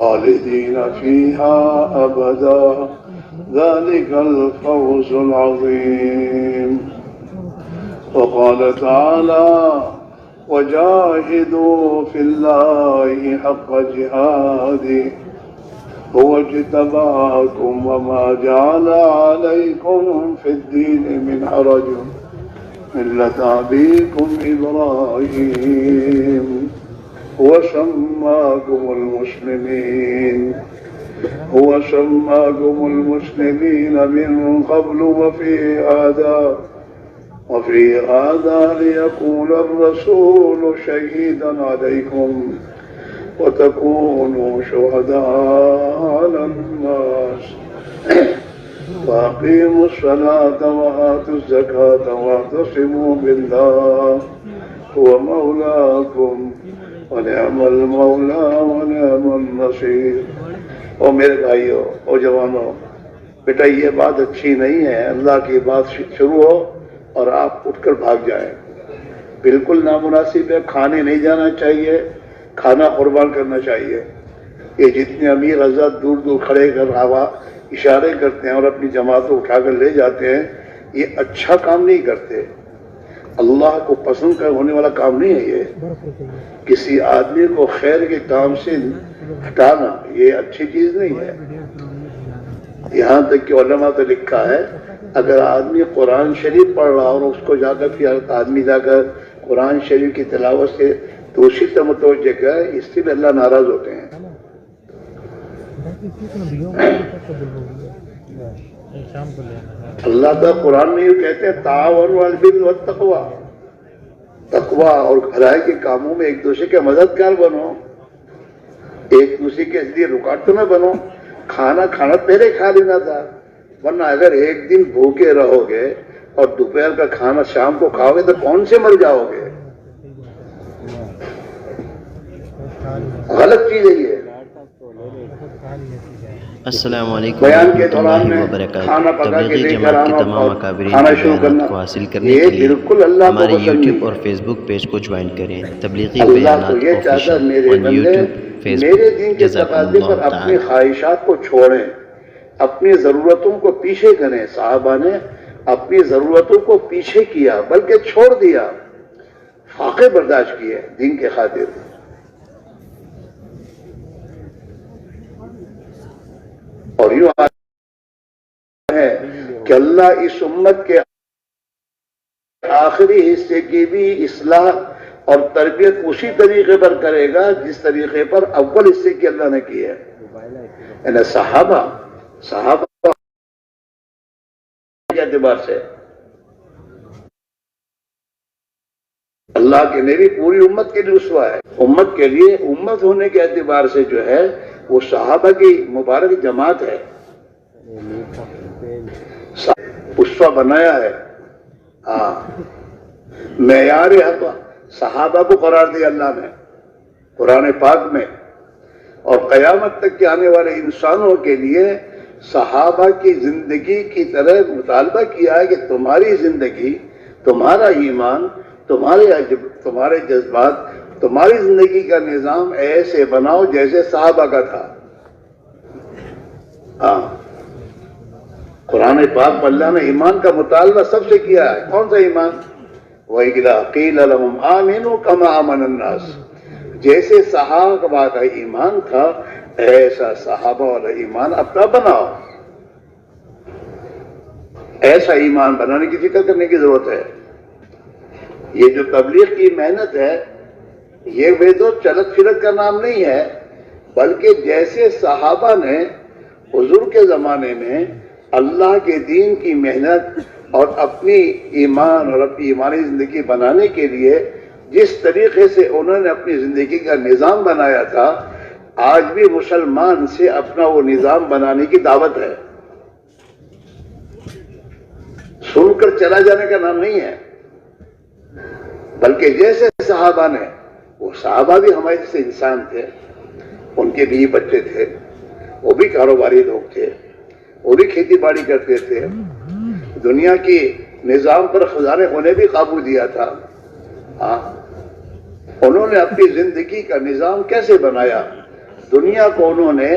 خالدين فيها أبدا ذلك الفوز العظيم. وقال تعالى وجاهدوا في الله حق جهاده هو اجتباكم وما جعل عليكم في الدين من حرج ملة أبيكم إبراهيم هو سماكم المسلمين من قبل وفي هذا ليكون الرسول شهيدا عليكم وتكونوا شهداء على الناس وأقيموا الصلاة وآتوا الزكاة واعتصموا بالله هو مولاكم ونعم المولى ونعم النصير. اور میرے بھائیوں اور جوانوں، بیٹا یہ بات اچھی نہیں ہے اللہ کی بات شروع ہو اور آپ اٹھ کر بھاگ جائیں، بالکل نامناسب ہے. کھانے نہیں جانا چاہیے، کھانا قربان کرنا چاہیے. یہ جتنے امیر حضرات دور دور کھڑے کر اشارے کرتے ہیں اور اپنی جماعت کو اٹھا کر لے جاتے ہیں، یہ اچھا کام نہیں کرتے، اللہ کو پسند ہونے والا کام نہیں ہے. یہ کسی آدمی کو خیر کے کام سے ہٹانا یہ اچھی چیز نہیں ہے. یہاں تک کہ علماء تو لکھا ہے اگر آدمی قرآن شریف پڑھ رہا اور اس کو جا کر آدمی جا کر قرآن شریف کی تلاوت سے دوسری طرف متوجہ کرے، اس سے بھی اللہ ناراض ہوتے ہیں. اللہ تعالیٰ قرآن میں یہ کہتے ہیں تعاونوا علی البر والتقوی، تقوی اور بھلائی کے کاموں میں ایک دوسرے کے مددگار بنو، ایک دوسرے کے لیے رکاوٹ نہ بنو. کھانا پہلے کھا لینا تھا، ورنہ اگر ایک دن بھوکے رہو گے اور دوپہر کا کھانا شام کو کھاؤ گے تو کون سے مر جاؤ گے؟ غلط چیز ہے یہ. السلام علیکم ورحمۃ اللہ وبرکاتہ. تبلیغی جماعت کے تمام اکابرین کے بیانات کو حاصل کرنے کے لیے ہمارے یوٹیوب اور فیس بک پیج کو جوائن کریں. تبلیغی بیانات آفیشیل آن یوٹیوب فیس بک. میرے دین کے تقاضے پر اپنی خواہشات کو چھوڑیں، اپنی ضرورتوں کو پیچھے کریں. صحابہ نے اپنی ضرورتوں کو پیچھے کیا بلکہ چھوڑ دیا، فاقے برداشت کیے دین کے خاطر. اور یوں ہے کہ اللہ اس امت کے آخری حصے کی بھی اصلاح اور تربیت اسی طریقے پر کرے گا جس طریقے پر اول حصے کی اللہ نے کی ہے. یعنی صحابہ کے اعتبار سے اللہ کے نبی پوری امت کے لیے اسوہ ہے. امت کے لیے امت ہونے کے اعتبار سے جو ہے وہ صحابہ کی مبارک جماعت ہے، اسوہ بنایا ہے. معیار حق صحابہ کو قرار دیا اللہ نے قرآن پاک میں، اور قیامت تک کے آنے والے انسانوں کے لیے صحابہ کی زندگی کی طرح مطالبہ کیا ہے کہ تمہاری زندگی، تمہارا ایمان، تمہارے جذبات، تمہاری زندگی کا نظام ایسے بناؤ جیسے صحابہ کا تھا. قرآن پاک پر اللہ نے ایمان کا مطالبہ سب سے کیا ہے. کون سا ایمان؟ وَإِذَا قِيلَ لَهُمْ آمِنُوا كَمَا آمَنَ النَّاسُ. جیسے صحابہ کا ایمان تھا ایسا صحابہ والا ایمان اپنا بناؤ. ایسا ایمان بنانے کی فکر کرنے کی ضرورت ہے. یہ جو تبلیغ کی محنت ہے یہ بے تو چلت پھرت کا نام نہیں ہے، بلکہ جیسے صحابہ نے حضور کے زمانے میں اللہ کے دین کی محنت اور اپنی ایمان اور اپنی ایمانی زندگی بنانے کے لیے جس طریقے سے انہوں نے اپنی زندگی کا نظام بنایا تھا، آج بھی مسلمان سے اپنا وہ نظام بنانے کی دعوت ہے. سن کر چلا جانے کا نام نہیں ہے، بلکہ جیسے صحابہ نے، وہ صحابہ بھی ہمارے جیسے انسان تھے، ان کے بھی بچے تھے، وہ بھی کاروباری لوگ تھے، وہ بھی کھیتی باڑی کرتے تھے، دنیا کی نظام پر خزانے ہونے بھی قابو دیا تھا. انہوں نے اپنی زندگی کا نظام کیسے بنایا؟ دنیا کو انہوں نے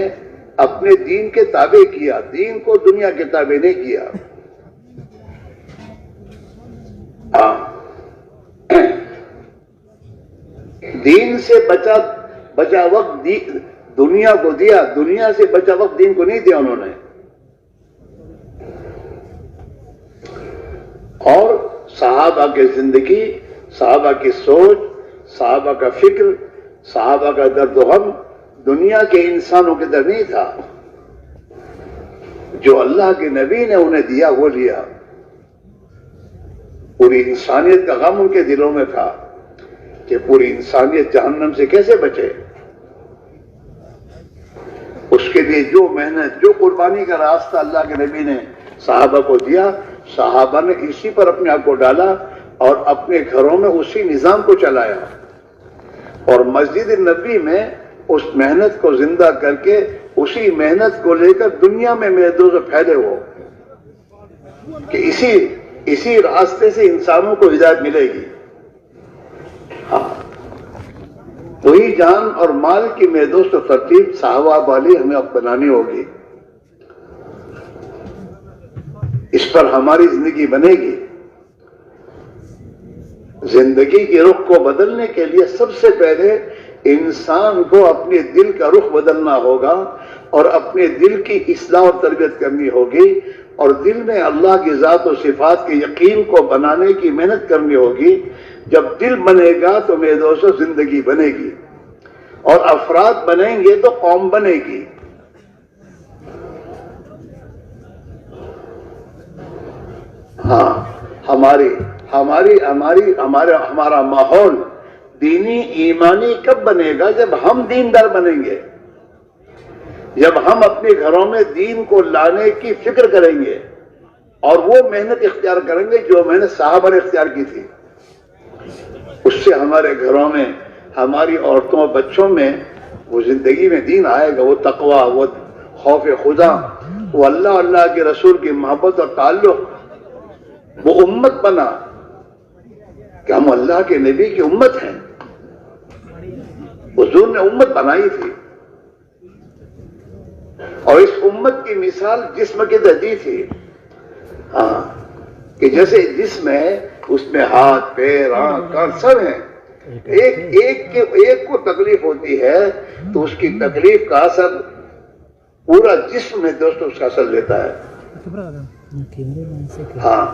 اپنے دین کے تابع کیا، دین کو دنیا کے تابع نہیں کیا۔ دین سے بچا وقت دنیا کو دیا، دنیا سے بچا وقت دین کو نہیں دیا انہوں نے۔ اور صحابہ کی زندگی، صحابہ کی سوچ، صحابہ کا فکر، صحابہ کا درد و غم دنیا کے انسانوں کے در نہیں تھا۔ جو اللہ کے نبی نے انہیں دیا وہ لیا۔ پوری انسانیت کا غم ان کے دلوں میں تھا کہ پوری انسانیت جہنم سے کیسے بچے۔ اس کے لیے جو محنت، جو قربانی کا راستہ اللہ کے نبی نے صحابہ کو دیا، صحابہ نے اسی پر اپنے آپ کو ڈالا اور اپنے گھروں میں اسی نظام کو چلایا، اور مسجد نبی میں اس محنت کو زندہ کر کے اسی محنت کو لے کر دنیا میں میرے دوست پھیلے ہو کہ اسی راستے سے انسانوں کو ہدایت ملے گی۔ ہاں، وہی جان اور مال کی میرے دوست ترتیب صحابہ والی ہمیں اب بنانی ہوگی، اس پر ہماری زندگی بنے گی۔ زندگی کے رخ کو بدلنے کے لیے سب سے پہلے انسان کو اپنے دل کا رخ بدلنا ہوگا اور اپنے دل کی اصلاح اور تربیت کرنی ہوگی، اور دل میں اللہ کی ذات و صفات کے یقین کو بنانے کی محنت کرنی ہوگی۔ جب دل بنے گا تو میرے دوستو زندگی بنے گی، اور افراد بنیں گے تو قوم بنے گی۔ ہاں، ہمارا ماحول دینی ایمانی کب بنے گا؟ جب ہم دیندار بنیں گے، جب ہم اپنے گھروں میں دین کو لانے کی فکر کریں گے اور وہ محنت اختیار کریں گے جو محنت صحابہ نے اختیار کی تھی۔ اس سے ہمارے گھروں میں، ہماری عورتوں اور بچوں میں وہ زندگی میں دین آئے گا، وہ تقویٰ، وہ خوف خدا، وہ اللہ کے رسول کی محبت اور تعلق، وہ امت بنا کہ ہم اللہ کے نبی کی امت ہیں۔ حضور نے امت بنائی تھی، اور اس امت کی مثال جسم کی دی تھی۔ ہاں، کہ جیسے جسم ہے اس میں ہاتھ، پیر، آنکھ، کان سب ہیں، ایک کو تکلیف ہوتی ہے تو اس کی تکلیف کا اثر پورا جسم میں دوستو اس کا اثر لیتا ہے۔ ہاں،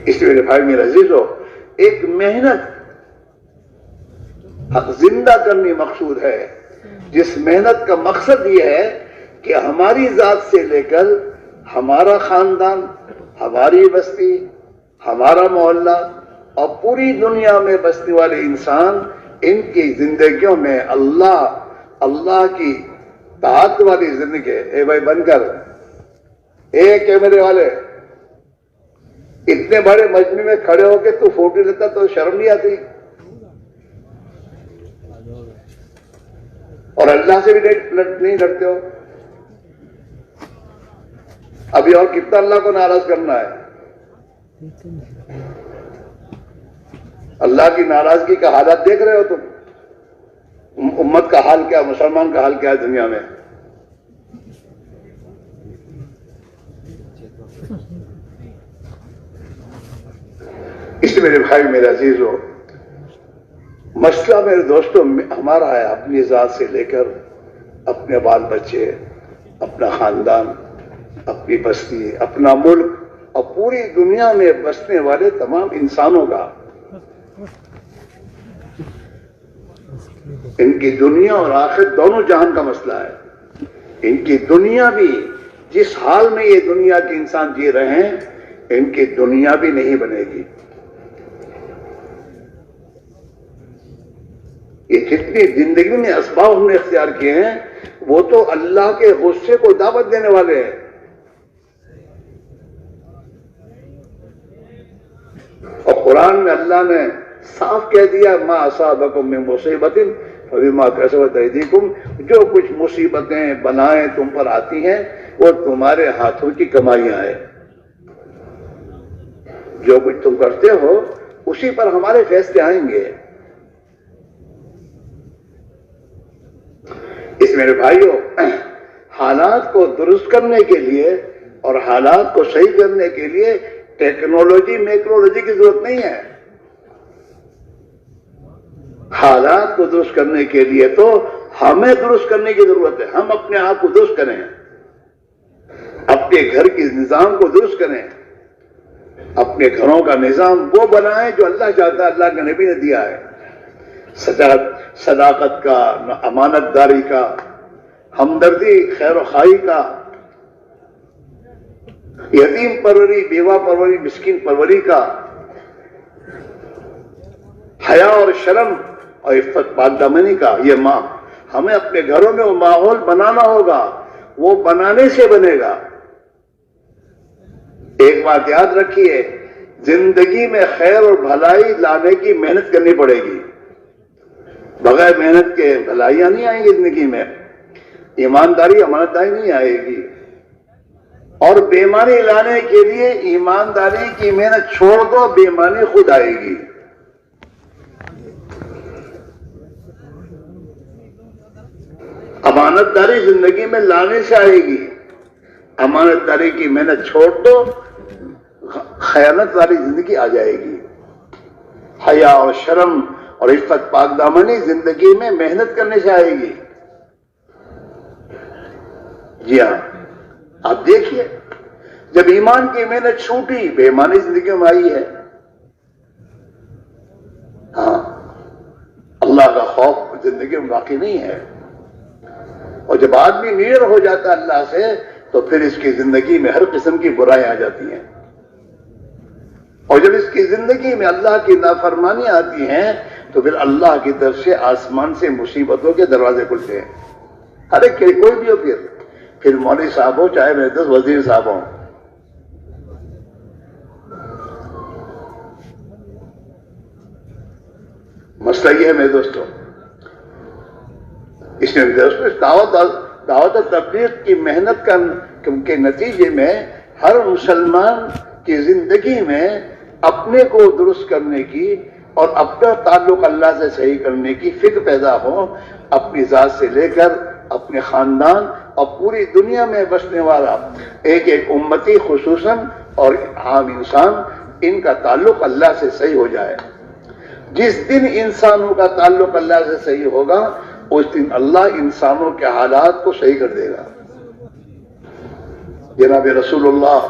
اس لیے میرے بھائی میرے عزیزو، ایک محنت زندہ کرنی مقصود ہے، جس محنت کا مقصد یہ ہے کہ ہماری ذات سے لے کر ہمارا خاندان، ہماری بستی، ہمارا محلہ اور پوری دنیا میں بسنے والے انسان، ان کی زندگیوں میں اللہ کی طاعت والی زندگی۔ اے بھائی بن کر، اے کیمرے والے، اتنے بڑے مجمع میں کھڑے ہو کے تو فوٹو لیتا تو شرم نہیں آتی؟ اور اللہ سے بھی نہیں ڈرتے ہو؟ ابھی اور کتنا اللہ کو ناراض کرنا ہے؟ اللہ کی ناراضگی کا حالات دیکھ رہے ہو تم؟ امت کا حال کیا، مسلمان کا حال کیا ہے دنیا میں؟ اس لیے میرے بھائی میرے عزیزو، مسئلہ میرے دوستوں ہمارا ہے، اپنی ذات سے لے کر اپنے بال بچے، اپنا خاندان، اپنی بستی، اپنا ملک اور پوری دنیا میں بسنے والے تمام انسانوں کا، ان کی دنیا اور آخرت دونوں جہان کا مسئلہ ہے۔ ان کی دنیا بھی، جس حال میں یہ دنیا کے انسان جی رہے ہیں، ان کی دنیا بھی نہیں بنے گی۔ یہ جتنی زندگی میں اسباب ہم نے اختیار کیے ہیں وہ تو اللہ کے غصے کو دعوت دینے والے ہیں۔ اور قرآن میں اللہ نے صاف کہہ دیا، ما اصابکم من مصیبت فبما کسبت ایدیکم، جو کچھ مصیبتیں بلائیں تم پر آتی ہیں وہ تمہارے ہاتھوں کی کمائیاں ہیں۔ جو کچھ تم کرتے ہو اسی پر ہمارے فیصلے آئیں گے۔ اس میرے بھائیوں، حالات کو درست کرنے کے لیے اور حالات کو صحیح کرنے کے لیے ٹیکنالوجی میکنالوجی کی ضرورت نہیں ہے. حالات کو درست کرنے کے لیے تو ہمیں درست کرنے کی ضرورت ہے. ہم اپنے آپ کو درست کریں، اپنے گھر کے نظام کو درست کریں، اپنے گھروں کا نظام وہ بنائیں جو اللہ چاہتا ہے، اللہ کے نبی نے دیا ہے. صداقت کا، امانت داری کا، ہمدردی، خیر و خواہی کا، یتیم پروری، بیوہ پروری، مسکین پروری کا، حیا اور شرم اور عفت پاک دامنی کا. یہ ماں ہمیں اپنے گھروں میں وہ ماحول بنانا ہوگا، وہ بنانے سے بنے گا. ایک بات یاد رکھیے، زندگی میں خیر اور بھلائی لانے کی محنت کرنی پڑے گی. بغیر محنت کے بھلائیاں نہیں آئیں گی زندگی میں، ایمانداری امانت داری نہیں آئے گی. اور بےمانی لانے کے لیے ایمانداری کی محنت چھوڑ دو، بےمانی خود آئے گی. امانت داری زندگی میں لانے سے آئے گی. امانت داری کی محنت چھوڑ دو، خیانت والی زندگی آ جائے گی. حیا اور شرم اور عفت پاک دامنی زندگی میں محنت کرنے سے آئے گی. جی ہاں، آپ دیکھیے جب ایمان کی محنت چھوٹی، بے ایمانی زندگی میں آئی ہے. ہاں، اللہ کا خوف زندگی میں باقی نہیں ہے. اور جب آدمی نیر ہو جاتا ہے اللہ سے تو پھر اس کی زندگی میں ہر قسم کی برائیاں آ جاتی ہیں. اور جب اس کی زندگی میں اللہ کی نافرمانی آتی ہیں تو پھر اللہ کی طرف سے آسمان سے مصیبتوں کے دروازے کھلتے ہیں. ہر ایک کوئی بھی ہو، پھر مولوی صاحب ہو، چاہے میرے دوست وزیر صاحب ہوں. مسئلہ یہ ہے میرے دوستوں، اس میں دعوت و تبلیغ کی محنت کے نتیجے میں ہر مسلمان کی زندگی میں اپنے کو درست کرنے کی اور اپنا تعلق اللہ سے صحیح کرنے کی فکر پیدا ہو. اپنی ذات سے لے کر اپنے خاندان اور پوری دنیا میں بسنے والا ایک ایک امتی خصوصاً اور عام انسان، ان کا تعلق اللہ سے صحیح ہو جائے. جس دن انسانوں کا تعلق اللہ سے صحیح ہوگا اس دن اللہ انسانوں کے حالات کو صحیح کر دے گا. جناب رسول اللہ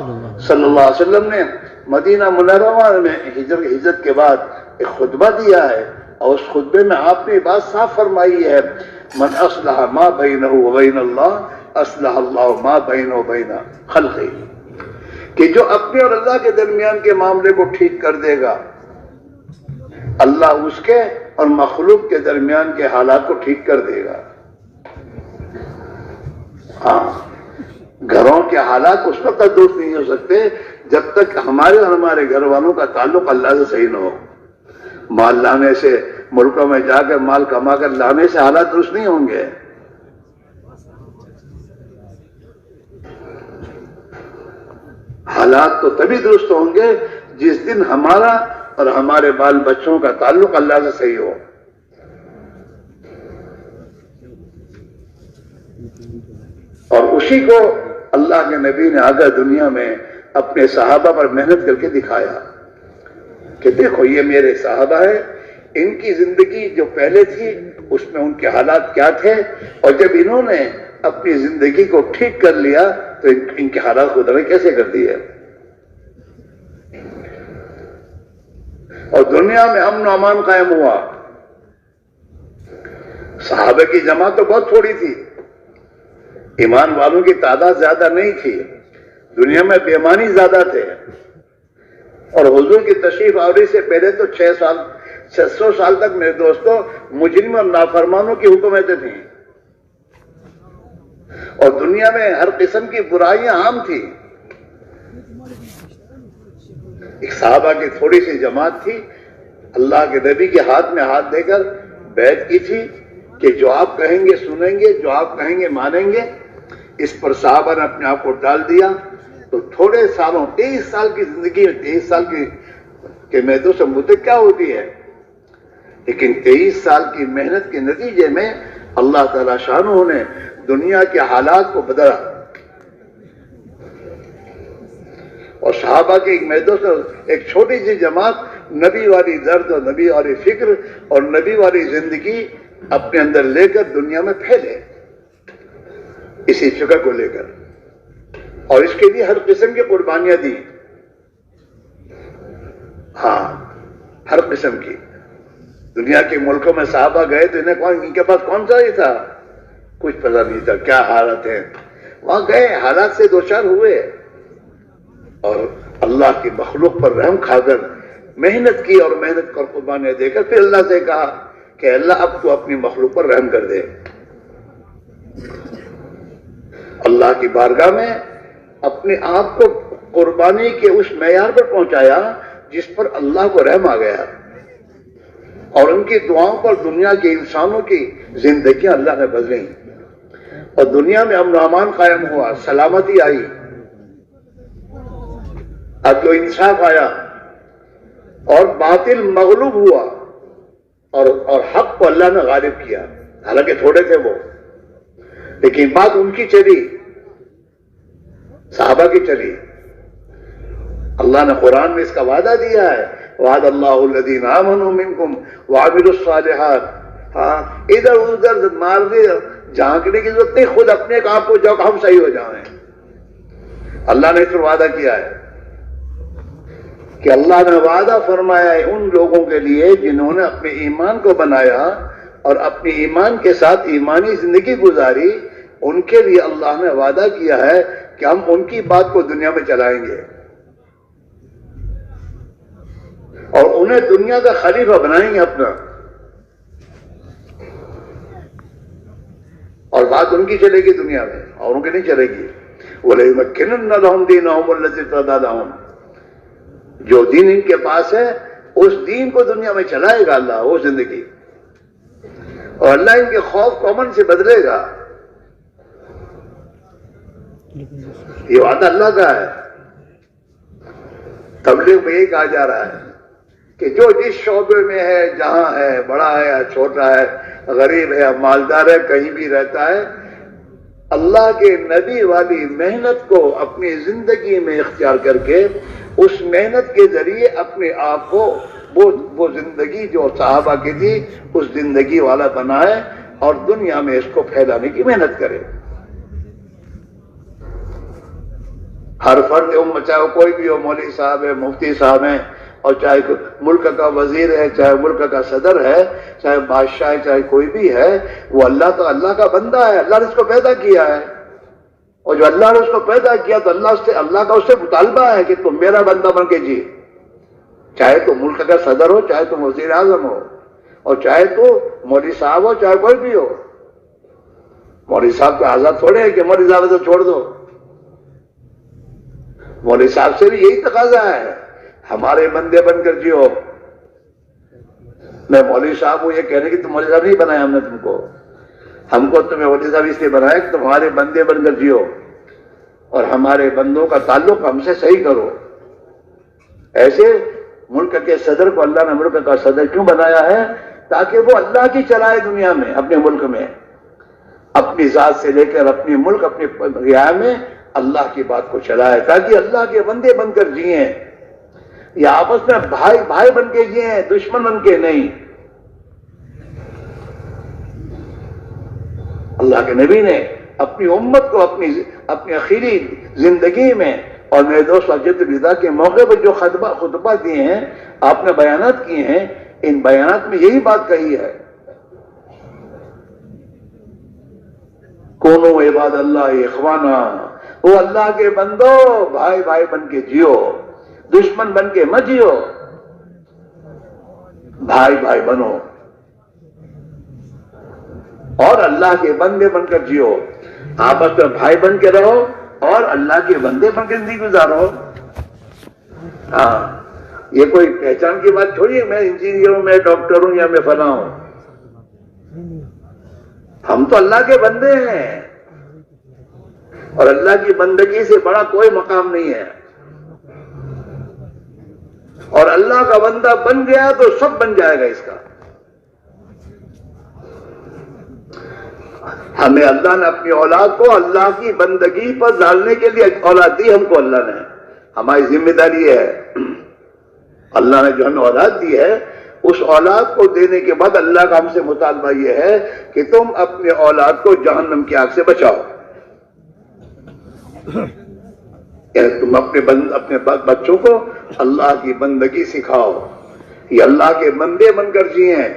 صلی اللہ علیہ وسلم نے مدینہ منورہ میں ہجرت کے بعد ایک خطبہ دیا ہے، اور اس خطبے میں آپ نے بات صاف فرمائی ہے، من اصلح ما بینہ وبین اللہ اصلح اللہ ما بینہ وبین خلقہ، کہ جو اپنے اور اللہ کے درمیان کے معاملے کو ٹھیک کر دے گا، اللہ اس کے اور مخلوق کے درمیان کے حالات کو ٹھیک کر دے گا. ہاں، گھروں کے حالات اس وقت تک درست نہیں ہو سکتے جب تک ہمارے اور ہمارے گھر والوں کا تعلق اللہ سے صحیح نہ ہو. مال لانے سے، ملکوں میں جا کر مال کما کر لانے سے حالات درست نہیں ہوں گے. حالات تو تبھی درست ہوں گے جس دن ہمارا اور ہمارے بال بچوں کا تعلق اللہ سے صحیح ہو. اور اسی کو اللہ کے نبی نے آگے دنیا میں اپنے صحابہ پر محنت کر کے دکھایا کہ دیکھو یہ میرے صحابہ ہیں، ان کی زندگی جو پہلے تھی اس میں ان کے حالات کیا تھے، اور جب انہوں نے اپنی زندگی کو ٹھیک کر لیا تو ان کے حالات خدا نے کیسے کر دیے. اور دنیا میں امن و امان قائم ہوا. صحابہ کی جماعت تو بہت تھوڑی تھی، ایمان والوں کی تعداد زیادہ نہیں تھی، دنیا میں بے ایمانی زیادہ تھے. اور حضور کی تشریف آوری سے پہلے تو 600 سال تک میرے دوستوں مجرم اور نافرمانوں کی حکومتیں تھیں، اور دنیا میں ہر قسم کی برائیاں عام تھی. ایک صحابہ کی تھوڑی سی جماعت تھی، اللہ کے نبی کے ہاتھ میں ہاتھ دے کر بیعت کی تھی کہ جو آپ کہیں گے سنیں گے، جو آپ کہیں گے مانیں گے. اس پر صحابہ نے اپنے آپ کو ڈال دیا. تو تھوڑے سالوں، 23 سال کی زندگی میں، 23 سال کی میدوں سے مدت کیا ہوتی ہے، لیکن 23 سال کی محنت کے نتیجے میں اللہ تعالیٰ شانہ نے دنیا کے حالات کو بدلا، اور صحابہ کے ایک میدوں سے ایک چھوٹی سی جماعت نبی والی درد اور نبی والی فکر اور نبی والی زندگی اپنے اندر لے کر دنیا میں پھیلے، اسی فکر کو لے کر، اور اس کے لیے ہر قسم کی قربانیاں دی، ہاں ہر قسم کی۔ دنیا کے ملکوں میں صحابہ گئے تو ان کے پاس کون سا ہی تھا، کچھ پتہ نہیں تھا کیا حالت ہے، وہاں گئے حالات سے دوچار ہوئے، اور اللہ کی مخلوق پر رحم کھا کر محنت کی، اور محنت کر قربانیاں دے کر پھر اللہ سے کہا کہ اللہ اب تو اپنی مخلوق پر رحم کر دے۔ اللہ کی بارگاہ میں اپنے آپ کو قربانی کے اس معیار پر پہنچایا جس پر اللہ کو رحم آ گیا، اور ان کی دعاؤں پر دنیا کے انسانوں کی زندگیاں اللہ نے بدلیں، اور دنیا میں امن و امان قائم ہوا، سلامتی آئی، عدل و انصاف آیا، اور باطل مغلوب ہوا، اور حق کو اللہ نے غالب کیا، حالانکہ تھوڑے تھے وہ، لیکن بات ان کی چلی، صحابہ کی چلی۔ اللہ نے قرآن میں اس کا وعدہ دیا ہے، وعد اللہ الذین آمنوا منکم وعملوا الصالحات۔ ہاں ادھر ادھر مارنے جھانکنے کی ضرورت نہیں، خود اپنے آپ کو جاؤ ہم صحیح ہو جائیں۔ اللہ نے پھر وعدہ کیا ہے کہ اللہ نے وعدہ فرمایا ہے ان لوگوں کے لیے جنہوں نے اپنے ایمان کو بنایا اور اپنے ایمان کے ساتھ ایمانی زندگی گزاری، ان کے لیے اللہ نے وعدہ کیا ہے کہ ہم ان کی بات کو دنیا میں چلائیں گے، اور انہیں دنیا کا خلیفہ بنائیں گے اپنا، اور بات ان کی چلے گی دنیا میں، اور ان کی نہیں چلے گی۔ وَلَيُمَكِّنُنَّ لَهُمْ دِينَهُمُ الَّذِي ارْتَضَىٰ لَهُمْ، جو دین ان کے پاس ہے اس دین کو دنیا میں چلائے گا اللہ، وہ زندگی، اور اللہ ان کے خوف کو امن سے بدلے گا۔ یہ وعدہ اللہ کا ہے۔ تبلیغ میں یہی کہا جا رہا ہے کہ جو جس شعبے میں ہے، جہاں ہے، بڑا ہے یا چھوٹا ہے، غریب ہے یا مالدار ہے، کہیں بھی رہتا ہے، اللہ کے نبی والی محنت کو اپنی زندگی میں اختیار کر کے اس محنت کے ذریعے اپنے آپ کو وہ زندگی جو صحابہ کی تھی اس زندگی والا بنائے، اور دنیا میں اس کو پھیلانے کی محنت کرے۔ ہر فرد امت، چاہے وہ کوئی بھی ہو، مولوی صاحب ہے، مفتی صاحب ہیں، اور چاہے ملک کا وزیر ہے، چاہے ملک کا صدر ہے، چاہے بادشاہ ہے، چاہے کوئی بھی ہے، وہ اللہ کا بندہ ہے، اللہ نے اس کو پیدا کیا ہے، اور جو اللہ نے اس کو پیدا کیا تو اللہ کا اس سے مطالبہ ہے کہ تم میرا بندہ بن کے جی، چاہے تو ملک کا صدر ہو، چاہے تو وزیر اعظم ہو، اور چاہے تو مولوی صاحب ہو، چاہے کوئی بھی ہو۔ مولوی صاحب کو آزاد تھوڑے ہے کہ مولوی صاحب تو چھوڑ دو، مولوی صاحب سے بھی یہی تقاضا ہے، ہمارے بندے بن کر جیو۔ میں مولوی صاحب ہوں یہ کہنے کی تم مولوی صاحب نہیں بنایا ہم نے تم کو، ہم کو تمہیں مولوی صاحب اس لیے بنایا کہ تم ہمارے بندے بن کر جیو، اور ہمارے بندوں کا تعلق ہم سے صحیح کرو۔ ایسے ملک کے صدر کو اللہ نے ملک کا صدر کیوں بنایا ہے؟ تاکہ وہ اللہ کی چلائے دنیا میں، اپنے ملک میں، اپنی ذات سے لے کر اپنی ملک، اپنی رعایا میں اللہ کی بات کو چلائے، تاکہ اللہ کے بندے بن کر جئیں، یا آپس میں بھائی بن کے جئیں، دشمن بن کے نہیں۔ اللہ کے نبی نے اپنی امت کو اپنی اخیری زندگی میں، اور میرے دوست حجت الوداع کے موقع پر جو خطبہ دیے ہیں، آپ نے بیانات کیے ہیں، ان بیانات میں یہی بات کہی ہے، کونوا عباد اللہ اخوانا، وہ اللہ کے بندو بھائی بن کے جیو، دشمن بن کے مت جیو، بھائی بنو، اور اللہ کے بندے بن کر جیو، آپس میں بھائی بن کے رہو اور اللہ کے بندے بن کے زندگی گزارو۔ ہاں یہ کوئی پہچان کی بات تھوڑی ہے، میں انجینئر ہوں، میں ڈاکٹر ہوں، یا میں فلاں ہوں، ہم تو اللہ کے بندے ہیں، اور اللہ کی بندگی سے بڑا کوئی مقام نہیں ہے، اور اللہ کا بندہ بن گیا تو سب بن جائے گا اس کا۔ ہمیں اللہ نے اپنی اولاد کو اللہ کی بندگی پر ڈالنے کے لیے اولاد دی ہم کو اللہ نے. ہماری ذمہ داری یہ ہے، اللہ نے جو ہمیں اولاد دی ہے اس اولاد کو دینے کے بعد اللہ کا ہم سے مطالبہ یہ ہے کہ تم اپنے اولاد کو جہنم کی آگ سے بچاؤ. تم اپنے بچوں کو اللہ کی بندگی سکھاؤ، یہ اللہ کے بندے بن کر جیئیں.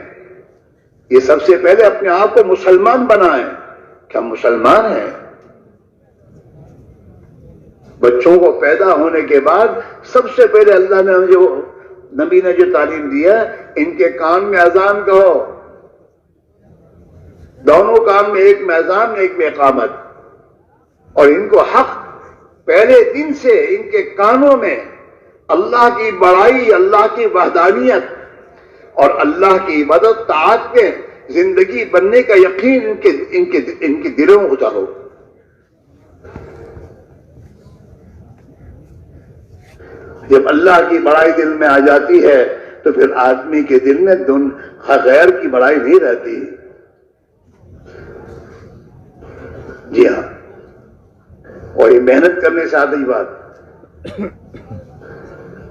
یہ سب سے پہلے اپنے آپ کو مسلمان بنائیں کہ ہم مسلمان ہیں. بچوں کو پیدا ہونے کے بعد سب سے پہلے اللہ نے جو نبی نے جو تعلیم دی ہے، ان کے کان میں اذان کہو، دونوں کان میں، ایک میں اذان ایک میں اقامت، اور ان کو حق پہلے دن سے ان کے کانوں میں اللہ کی بڑائی، اللہ کی وحدانیت اور اللہ کی عبادت طاعت میں زندگی بننے کا یقین ان کے دلوں میں اتارو. جب اللہ کی بڑائی دل میں آ جاتی ہے تو پھر آدمی کے دل میں غیر کی بڑائی نہیں رہتی. جی ہاں، اور یہ محنت کرنے سے آتی بات،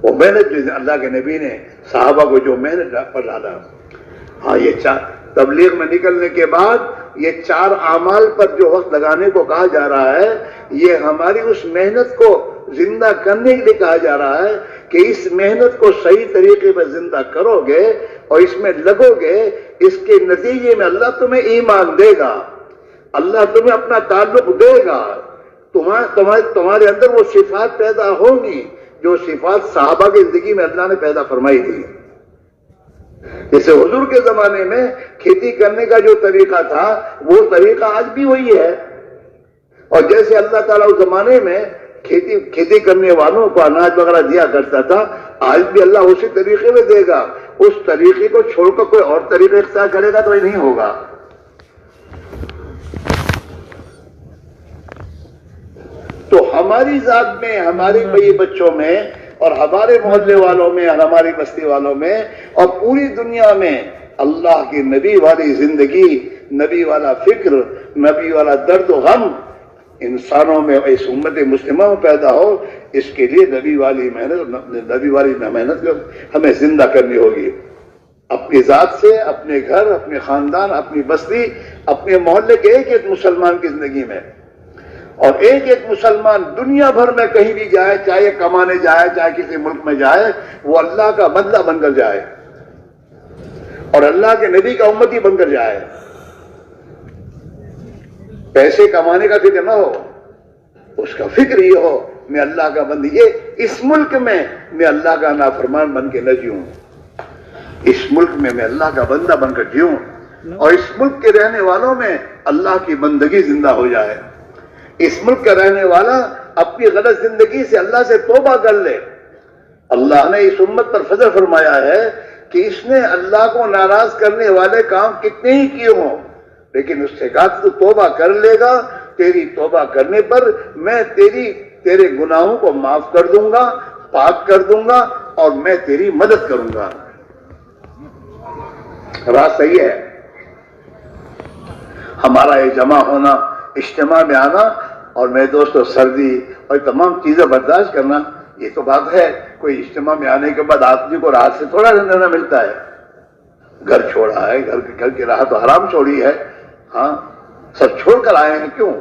وہ محنت جو اللہ کے نبی نے صحابہ کو جو محنت پر ڈالا. ہاں، یہ تبلیغ میں نکلنے کے بعد یہ 4 اعمال پر جو وقت لگانے کو کہا جا رہا ہے، یہ ہماری اس محنت کو زندہ کرنے کے لیے کہا جا رہا ہے کہ اس محنت کو صحیح طریقے پر زندہ کرو گے اور اس میں لگو گے، اس کے نتیجے میں اللہ تمہیں ایمان دے گا، اللہ تمہیں اپنا تعلق دے گا، تمہارے اندر وہ صفات پیدا ہوں گی جو صفات صحابہ کی زندگی میں اللہ نے پیدا فرمائی تھی. جیسے حضور کے زمانے میں کھیتی کرنے کا جو طریقہ تھا وہ طریقہ آج بھی وہی ہے، اور جیسے اللہ تعالیٰ اس زمانے میں کھیتی کرنے والوں کو اناج وغیرہ دیا کرتا تھا، آج بھی اللہ اسی طریقے میں دے گا. اس طریقے کو چھوڑ کر کوئی اور طریقہ اختیار کرے گا تو یہ نہیں ہوگا. تو ہماری ذات میں، ہمارے بھائی بچوں میں اور ہمارے محلے والوں میں اور ہماری بستی والوں میں اور پوری دنیا میں اللہ کی نبی والی زندگی، نبی والا فکر، نبی والا درد و غم انسانوں میں، اس امت مسلمہ میں پیدا ہو. اس کے لیے نبی والی محنت ہمیں زندہ کرنی ہوگی. اپنی ذات سے، اپنے گھر، اپنے خاندان، اپنی بستی، اپنے محلے کے ایک ایک مسلمان کی زندگی میں، اور ایک ایک مسلمان دنیا بھر میں کہیں بھی جائے، چاہے کمانے جائے، چاہے کسی ملک میں جائے، وہ اللہ کا بندہ بن کر جائے اور اللہ کے نبی کا امتی بن کر جائے. پیسے کمانے کا فکر نہ ہو، اس کا فکر یہ ہو میں اللہ کا بندی، یہ اس ملک میں میں اللہ کا نافرمان بن کے نہ جیوں، اس ملک میں میں اللہ کا بندہ بن کر جیوں، اور اس ملک کے رہنے والوں میں اللہ کی بندگی زندہ ہو جائے. اس ملک کا رہنے والا اپنی غلط زندگی سے اللہ سے توبہ کر لے. اللہ نے اس امت پر فضل فرمایا ہے کہ اس نے اللہ کو ناراض کرنے والے کام کتنے ہی کیے ہوں، لیکن اس سے کہا تو توبہ کر لے گا، تیری توبہ کرنے پر میں تیرے گناہوں کو معاف کر دوں گا، پاک کر دوں گا، اور میں تیری مدد کروں گا. بات صحیح ہے. ہمارا یہ جمع ہونا، اجتماع میں آنا، اور میرے دوستوں سردی اور تمام چیزیں برداشت کرنا، یہ تو بات ہے. کوئی اجتماع میں آنے کے بعد آدمی کو راحت سے تھوڑا رہنا ملتا ہے. گھر چھوڑا ہے، گھر کی راحت و حرام چھوڑی ہے، ہاں سب چھوڑ کر آئے ہیں. کیوں؟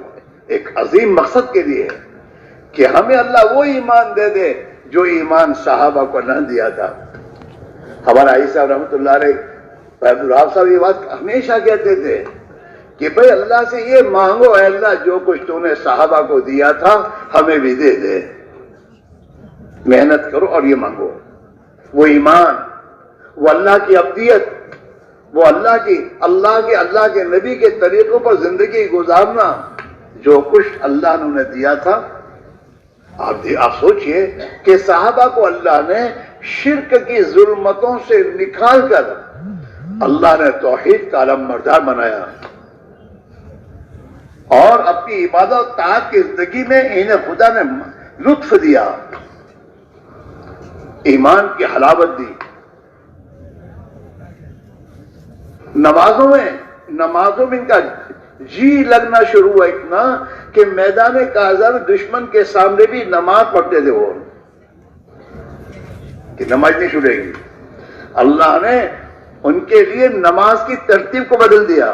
ایک عظیم مقصد کے لیے کہ ہمیں اللہ وہ ایمان دے دے جو ایمان صحابہ کو نہ دیا تھا. ہمارا عیسی صاحب رحمۃ اللہ علیہ، عبدالرحاب صاحب یہ بات ہمیشہ کہتے تھے کہ بھئی اللہ سے یہ مانگو، اے اللہ جو کچھ تو نے صحابہ کو دیا تھا ہمیں بھی دے دے. محنت کرو اور یہ مانگو، وہ ایمان، وہ اللہ کی عبدیت، وہ اللہ کے نبی کے طریقوں پر زندگی گزارنا، جو کچھ اللہ نے انہیں دیا تھا. آپ سوچئے کہ صحابہ کو اللہ نے شرک کی ظلمتوں سے نکال کر اللہ نے توحید کا علم بردار بنایا، اور اپنی عبادت طاعت کی زندگی میں انہیں خدا نے لطف دیا، ایمان کی حلاوت دی. نمازوں میں ان کا جی لگنا شروع ہوا اتنا کہ میدان کاذر دشمن کے سامنے بھی نماز پڑھتے تھے وہ، کہ نماز نہیں چھوٹے گی. اللہ نے ان کے لیے نماز کی ترتیب کو بدل دیا،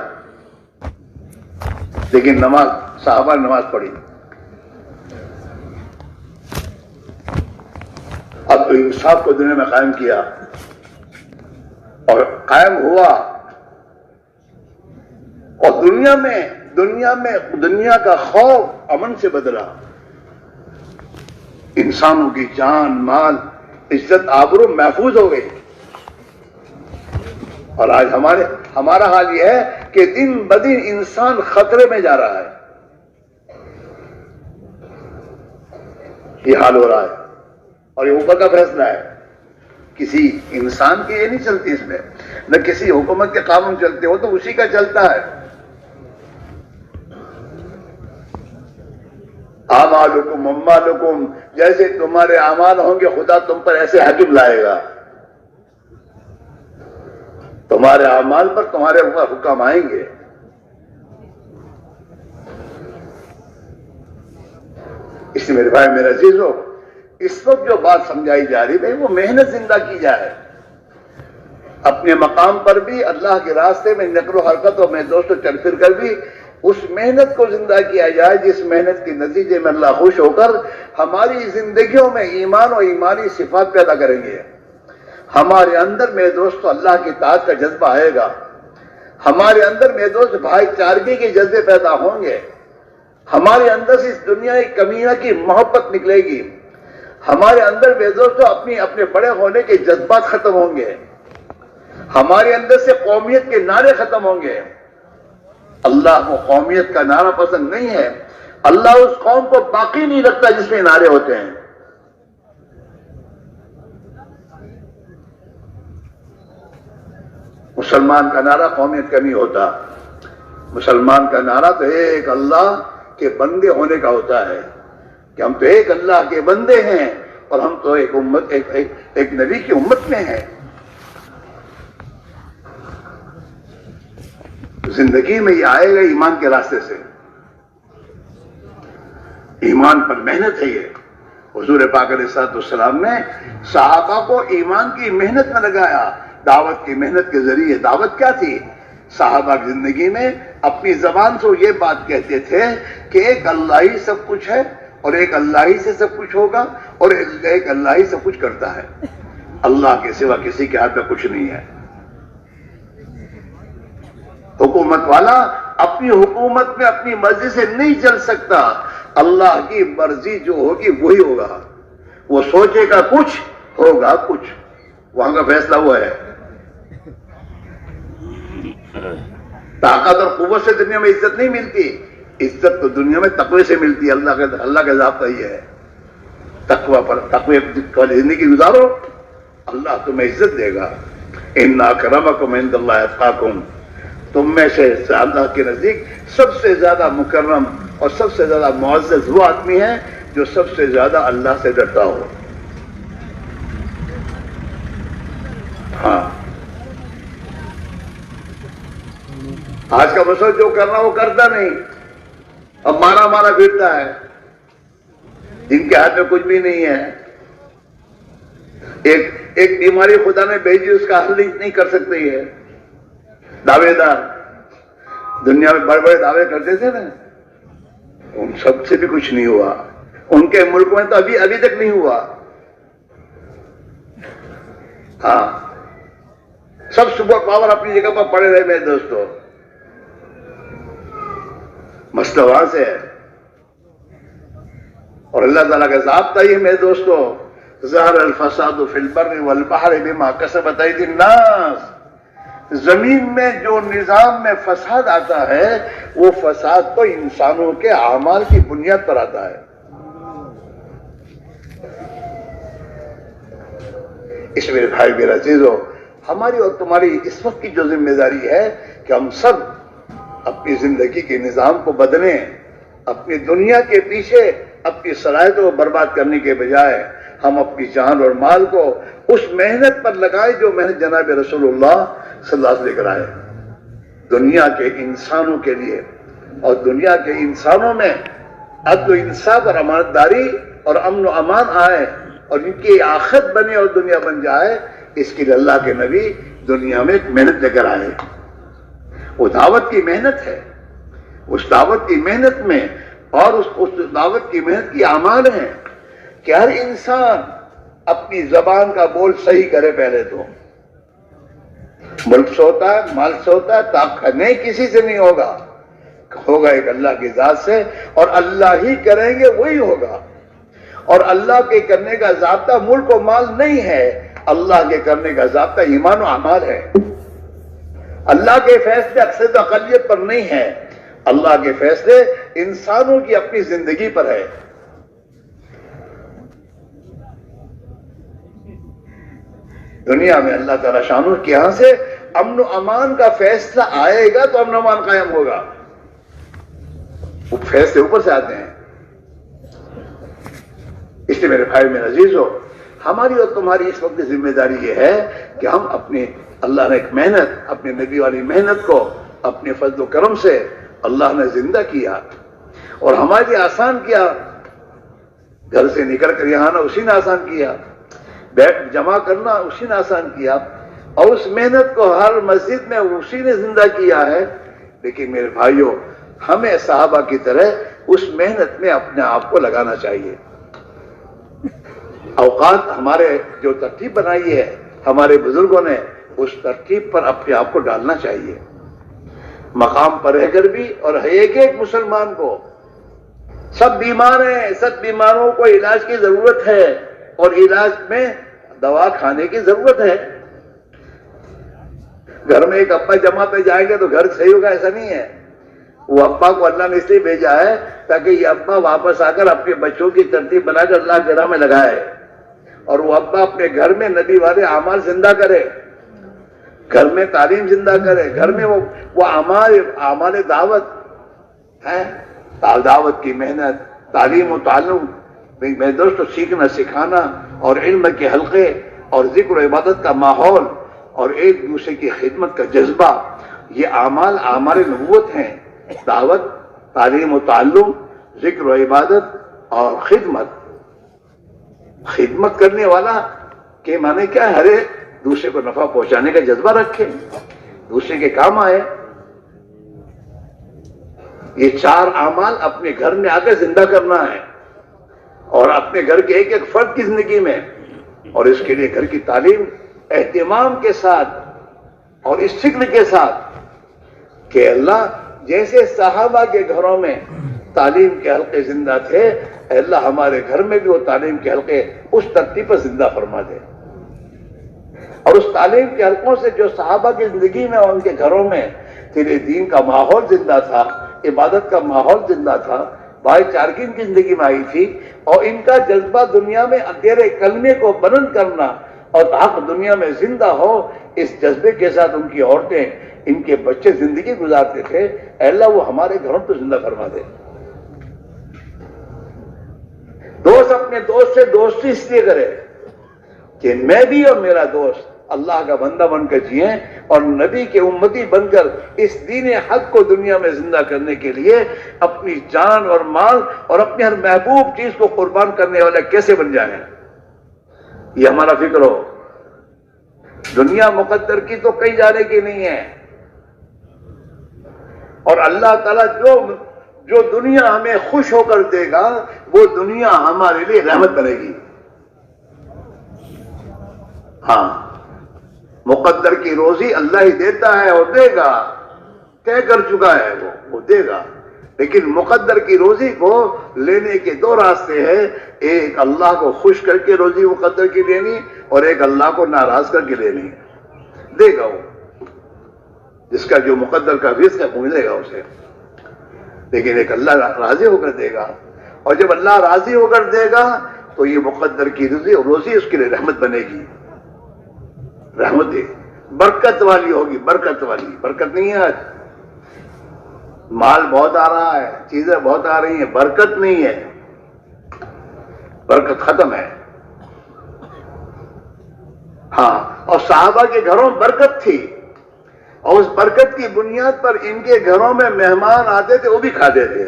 لیکن نماز صحابہ نے نماز پڑھی. اب تو انصاف کو دنیا میں قائم کیا اور قائم ہوا، اور دنیا کا خوف امن سے بدلا. انسانوں کی جان مال عزت آبرو محفوظ ہو گئی. اور آج ہمارا حال یہ ہے کہ دن بدن انسان خطرے میں جا رہا ہے. یہ حال ہو رہا ہے اور یہ اوپر کا فیصلہ ہے. کسی انسان کی یہ نہیں چلتی اس میں، نہ کسی حکومت کے قانون چلتے ہو، تو اسی کا چلتا ہے. اعمالکم اموالکم، جیسے تمہارے اعمال ہوں گے خدا تم پر ایسے حکم لائے گا. تمہارے اعمال پر تمہارے اوپر حکم آئیں گے. اس لیے میرے بھائی میرے عزیزو، اس وقت جو بات سمجھائی جا رہی ہے وہ محنت زندہ کی جائے. اپنے مقام پر بھی اللہ کے راستے میں نقل و حرکت اور میں دوستوں چل پھر کر بھی اس محنت کو زندہ کیا جائے جس محنت کے نتیجے میں اللہ خوش ہو کر ہماری زندگیوں میں ایمان اور ایمانی صفات پیدا کریں گے. ہمارے اندر میرے دوستو اللہ کی اطاعت کا جذبہ آئے گا. ہمارے اندر میرے دوست بھائی چارگی کے جذبے پیدا ہوں گے. ہمارے اندر سے اس دنیا کی کمیاں کی محبت نکلے گی. ہمارے اندر میرے دوستو اپنے بڑے ہونے کے جذبات ختم ہوں گے. ہمارے اندر سے قومیت کے نعرے ختم ہوں گے. اللہ کو قومیت کا نعرہ پسند نہیں ہے. اللہ اس قوم کو باقی نہیں رکھتا جس میں نعرے ہوتے ہیں. مسلمان کا نعرہ قومیت کا نہیں ہوتا. مسلمان کا نعرہ تو ایک اللہ کے بندے ہونے کا ہوتا ہے کہ ہم تو ایک اللہ کے بندے ہیں اور ہم تو ایک نبی کی امت میں ہیں. زندگی میں یہ آئے گا ایمان کے راستے سے. ایمان پر محنت ہے. یہ حضور پاک علیہ الصلوۃ والسلام نے صحابہ کو ایمان کی محنت میں لگایا. دعوت کی محنت کے ذریعے. دعوت کیا تھی؟ صحابہ کی زندگی میں اپنی زبان سے یہ بات کہتے تھے کہ ایک اللہ ہی سب کچھ ہے اور ایک اللہ ہی سے سب کچھ ہوگا اور ایک اللہ ہی سب کچھ کرتا ہے. اللہ کے سوا کسی کے ہاتھ میں کچھ نہیں ہے. حکومت والا اپنی حکومت میں اپنی مرضی سے نہیں چل سکتا. اللہ کی مرضی جو ہوگی وہی ہوگا. وہ سوچے گا کچھ ہوگا کچھ. وہاں کا فیصلہ ہوا ہے. طاقت اور قوت سے دنیا میں عزت نہیں ملتی. عزت تو دنیا میں تقوی سے ملتی ہے. اللہ کا ضابطہ یہ ہے. تقوی والی زندگی گزارو، اللہ تمہیں عزت دے گا. ان اکرمکم عند اللہ اتقاکم. تم میں سے اللہ کے نزدیک سب سے زیادہ مکرم اور سب سے زیادہ معزز وہ آدمی ہے جو سب سے زیادہ اللہ سے ڈرتا ہو. ہاں، آج کا مسئلہ جو کرنا وہ کرتا نہیں. اب مارا پھرتا ہے. جن کے ہاتھ میں کچھ بھی نہیں ہے. ایک بیماری خدا نے بھیجی، اس کا حل نہیں کر سکتے. یہ دعوے دار دنیا میں بڑے بڑے دعوے کرتے تھے نا، ان سب سے بھی کچھ نہیں ہوا. ان کے ملک میں تو ابھی تک نہیں ہوا. ہاں، سب سپر پاور اپنی جگہ پر پڑے رہے میرے دوستوں. مسئلہ وہاں سے ہے. اور اللہ تعالیٰ کا ضابطہ یہ میرے دوستوں، ظہر الفساد فی البر والبحر بما کسبت ایدی الناس. زمین میں جو نظام میں فساد آتا ہے وہ فساد تو انسانوں کے اعمال کی بنیاد پر آتا ہے. اس میرے بھائی میرے عزیزو، ہماری اور تمہاری اس وقت کی جو ذمہ داری ہے کہ ہم سب اپنی زندگی کے نظام کو بدلیں. اپنی دنیا کے پیچھے اپنی صلاحیتوں کو برباد کرنے کے بجائے ہم اپنی جان اور مال کو اس محنت پر لگائے جو محنت جناب رسول اللہ صلی اللہ علیہ وسلم لے کر آئے. دنیا کے انسانوں کے لیے اور دنیا کے انسانوں میں عدل و انصاف اور امانتداری اور امن و امان آئے اور ان کی آخرت بنے اور دنیا بن جائے، اس کے لیے اللہ کے نبی دنیا میں ایک محنت لے کر آئے. وہ دعوت کی محنت ہے. اس دعوت کی محنت میں اور اس دعوت کی محنت کی اعمال ہیں کہ ہر انسان اپنی زبان کا بول صحیح کرے. پہلے تو ملک سے ہوتا ہے، مال سے ہوتا ہے، طاقت نہیں، کسی سے نہیں ہوگا، ہوگا ایک اللہ کی ذات سے، اور اللہ ہی کریں گے وہی ہوگا. اور اللہ کے کرنے کا ضابطہ ملک و مال نہیں ہے، اللہ کے کرنے کا ضابطہ ایمان و اعمال ہے. اللہ کے فیصلے اکثریت اقلیت پر نہیں ہے، اللہ کے فیصلے انسانوں کی اپنی زندگی پر ہے. دنیا میں اللہ تعالیٰ شانہ کے یہاں سے امن و امان کا فیصلہ آئے گا تو امن و امان قائم ہوگا. وہ فیصلے اوپر سے آتے ہیں. اس لیے میرے بھائی میرے عزیزو، ہماری اور تمہاری اس وقت ذمہ داری یہ ہے کہ ہم اپنی اللہ نے ایک محنت، اپنے نبی والی محنت کو اپنے فضل و کرم سے اللہ نے زندہ کیا اور ہمارے لیے آسان کیا. گھر سے نکل کر یہاں آنا اسی نے آسان کیا، بیٹھ جمع کرنا اسی نے آسان کیا، اور اس محنت کو ہر مسجد میں اسی نے زندہ کیا ہے. لیکن میرے بھائیوں، ہمیں صحابہ کی طرح اس محنت میں اپنے آپ کو لگانا چاہیے. اوقات ہمارے جو ترتیب بنائی ہے ہمارے بزرگوں نے، اس ترتیب پر اپنے آپ کو ڈالنا چاہیے. مقام پر رہ کر بھی، اور ایک ایک مسلمان کو، سب بیمار ہیں، سب بیماروں کو علاج کی ضرورت ہے اور علاج میں دوا کھانے کی ضرورت ہے. گھر میں ایک ابا جمع پہ جائیں گے تو گھر صحیح ہوگا ایسا نہیں ہے. وہ ابا کو اللہ نے اس لیے بھیجا ہے تاکہ یہ ابا واپس آ کر اپنے بچوں کی ترتیب بنا کر اللہ کے راہ میں لگائے، اور وہ ابا اپنے گھر میں نبی والے اعمال زندہ کرے، گھر میں تعلیم زندہ کرے، گھر میں وہ اعمال دعوت ہے، دعوت کی محنت، تعلیم و تعلم، میرے دوستو، سیکھنا سکھانا اور علم کے حلقے اور ذکر و عبادت کا ماحول اور ایک دوسرے کی خدمت کا جذبہ، یہ اعمال نبوت ہیں. دعوت، تعلیم و تعلم، ذکر و عبادت اور خدمت. خدمت کرنے والا کے معنی کیا ہے؟ ہر ایک دوسرے کو نفع پہنچانے کا جذبہ رکھے، دوسرے کے کام آئے. یہ چار اعمال اپنے گھر میں آ کے زندہ کرنا ہے، اور اپنے گھر کے ایک ایک فرد کی زندگی میں. اور اس کے لیے گھر کی تعلیم اہتمام کے ساتھ اور اس فکر کے ساتھ کہ اللہ جیسے صحابہ کے گھروں میں تعلیم کے حلقے زندہ تھے، اللہ ہمارے گھر میں بھی وہ تعلیم کے حلقے اس ترتیب پر زندہ فرما دے. اور اس تعلیم کے حلقوں سے جو صحابہ کی زندگی میں اور ان کے گھروں میں تیرے دین کا ماحول زندہ تھا، عبادت کا ماحول زندہ تھا، بھائی چارگین کی زندگی میں آئی تھی، اور ان کا جذبہ دنیا میں تیرے کلمے کو بلند کرنا اور حق دنیا میں زندہ ہو، اس جذبے کے ساتھ ان کی عورتیں، ان کے بچے زندگی گزارتے تھے. اے اللہ وہ ہمارے گھروں پہ زندہ فرما دے. دوست اپنے دوست سے دوستی اس لیے کرے کہ میں بھی اور میرا دوست اللہ کا بندہ بن کر جئیں اور نبی کے امتی بن کر اس دین حق کو دنیا میں زندہ کرنے کے لیے اپنی جان اور مال اور اپنی ہر محبوب چیز کو قربان کرنے والے کیسے بن جائیں. یہ ہمارا فکر ہو. دنیا مقدر کی تو کہیں جانے کی نہیں ہے، اور اللہ تعالیٰ جو دنیا ہمیں خوش ہو کر دے گا وہ دنیا ہمارے لیے رحمت بنے گی. ہاں، مقدر کی روزی اللہ ہی دیتا ہے اور دے گا، طے کر چکا ہے وہ دے گا. لیکن مقدر کی روزی کو لینے کے دو راستے ہیں، ایک اللہ کو خوش کر کے روزی مقدر کی لینی، اور ایک اللہ کو ناراض کر کے لینی. دے گا وہ، جس کا جو مقدر کا رزق ہے وہ ملے گا اسے. لیکن ایک اللہ راضی ہو کر دے گا، اور جب اللہ راضی ہو کر دے گا تو یہ مقدر کی روزی اس کے لیے رحمت بنے گی. رحمت برکت والی ہوگی، برکت والی. برکت نہیں ہے آج، مال بہت آ رہا ہے، چیزیں بہت آ رہی ہیں، برکت نہیں ہے، برکت ختم ہے. ہاں، اور صحابہ کے گھروں میں برکت تھی، اور اس برکت کی بنیاد پر ان کے گھروں میں مہمان آتے تھے، وہ بھی کھاتے تھے.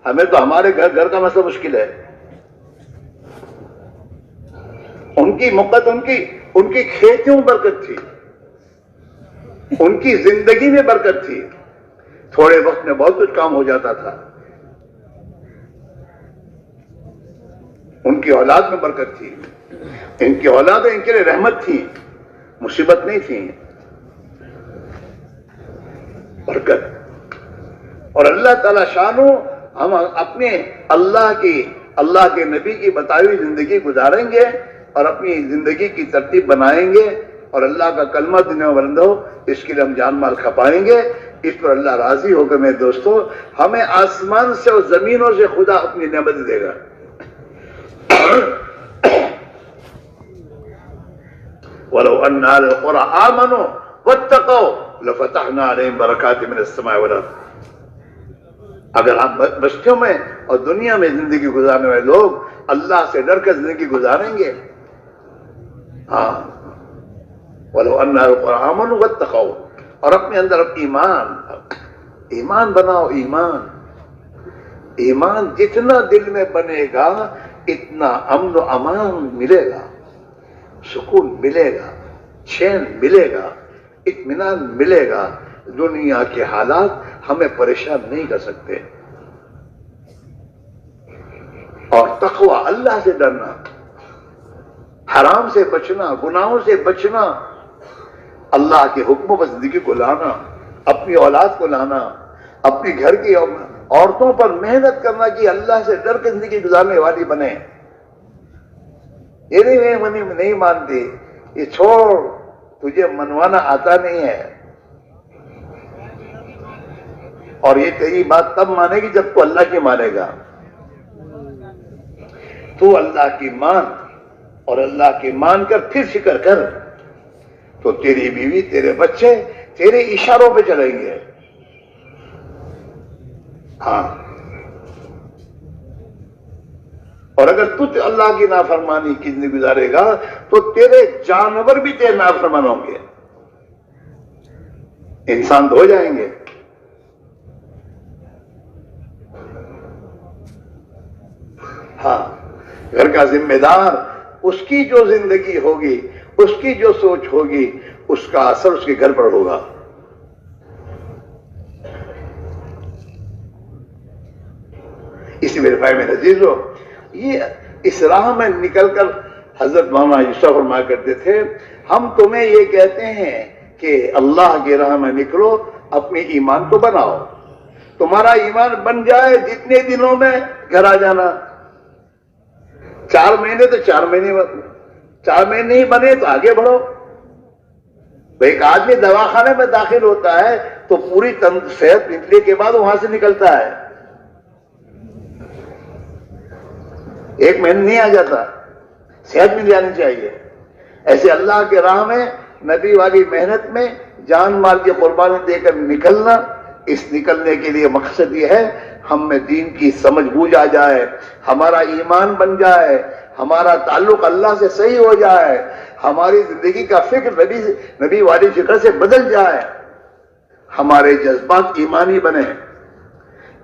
ہمیں تو ہمارے گھر کا مسئلہ مشکل ہے. ان کی کھیتیوں میں برکت تھی، ان کی زندگی میں برکت تھی. تھوڑے وقت میں بہت کچھ کام ہو جاتا تھا. ان کی اولاد میں برکت تھی. ان کی اولادیں ان کے لیے رحمت تھی، مصیبت نہیں تھی، برکت. اور اللہ تعالی شانو ہم اپنے اللہ کے نبی کی بتائی ہوئی زندگی گزاریں گے اور اپنی زندگی کی ترتیب بنائیں گے اور اللہ کا کلمہ دنیا میں بلند ہو، اس کے لیے ہم جان مال کھپائیں گے. اس پر اللہ راضی ہو کر میرے دوستو ہمیں آسمان سے اور زمینوں سے خدا اپنی نعمت دے گا. وَلَوْ أَنَّ أَهْلَ الْقُرَىٰ آمَنُوا وَاتَّقَوْا لَفَتَحْنَا عَلَيْهِمْ بَرَكَاتٍ مِنَ السَّمَاءِ وَالْأَرْضِ. اگر آپ بستیوں میں اور دنیا میں زندگی گزارنے والے لوگ اللہ سے ڈر کر زندگی گزاریں گے، ہاں وَلَوْ أَنَّ أَهْلَ الْقُرَىٰ آمَنُوا وَاتَّقَوْا، اور اپنے اندر ایمان بناؤ. ایمان جتنا دل میں بنے گا اتنا امن و امان ملے گا، سکون ملے گا، چین ملے گا، اطمینان ملے گا. دنیا کے حالات ہمیں پریشان نہیں کر سکتے. اور تقوی، اللہ سے ڈرنا، حرام سے بچنا، گناہوں سے بچنا، اللہ کے حکموں پر زندگی کو لانا، اپنی اولاد کو لانا، اپنی گھر کی عورتوں پر محنت کرنا کہ اللہ سے ڈر کے زندگی گزارنے والی بنے. یہ نہیں مانتی، یہ چھوڑ، تجھے منوانا آتا نہیں ہے. اور یہ تیری بات تب مانے گی جب تو اللہ کی مانے گا. تو اللہ کی مان، اور اللہ کی مان کر پھر فکر کر، تو تیری بیوی، تیرے بچے تیرے اشاروں پہ چلیں گے. ہاں، اور اگر تو اللہ کی نافرمانی کی زندگی گزارے گا تو تیرے جانور بھی تیرے نافرمان ہوں گے. انسان تو ہو جائیں گے. ہاں، گھر کا ذمہ دار، اس کی جو زندگی ہوگی، اس کی جو سوچ ہوگی، اس کا اثر اس کے گھر پر ہوگا. اسی میرے بھائی میں عزیزو، یہ اس راہ میں نکل کر حضرت مولانا یوسف فرمایا کرتے تھے، ہم تمہیں یہ کہتے ہیں کہ اللہ کی راہ میں نکلو، اپنے ایمان کو بناؤ. تمہارا ایمان بن جائے، جتنے دنوں میں گھر آ جانا. 4 مہینے تو 4 مہینے نہیں بنے تو آگے بڑھو. ایک آدمی دواخانے میں داخل ہوتا ہے تو پوری صحت نکلنے کے بعد وہاں سے نکلتا ہے. 1 مہینے نہیں آ جاتا، صحت مل جانی چاہیے. ایسے اللہ کے راہ میں نبی والی محنت میں جان مال کی قربانی دے کر نکلنا. اس نکلنے کے لیے مقصد یہ ہے ہم میں دین کی سمجھ بوجھ آ جائے، ہمارا ایمان بن جائے، ہمارا تعلق اللہ سے صحیح ہو جائے، ہماری زندگی کا فکر نبی والی فکر سے بدل جائے، ہمارے جذبات ایمانی بنے.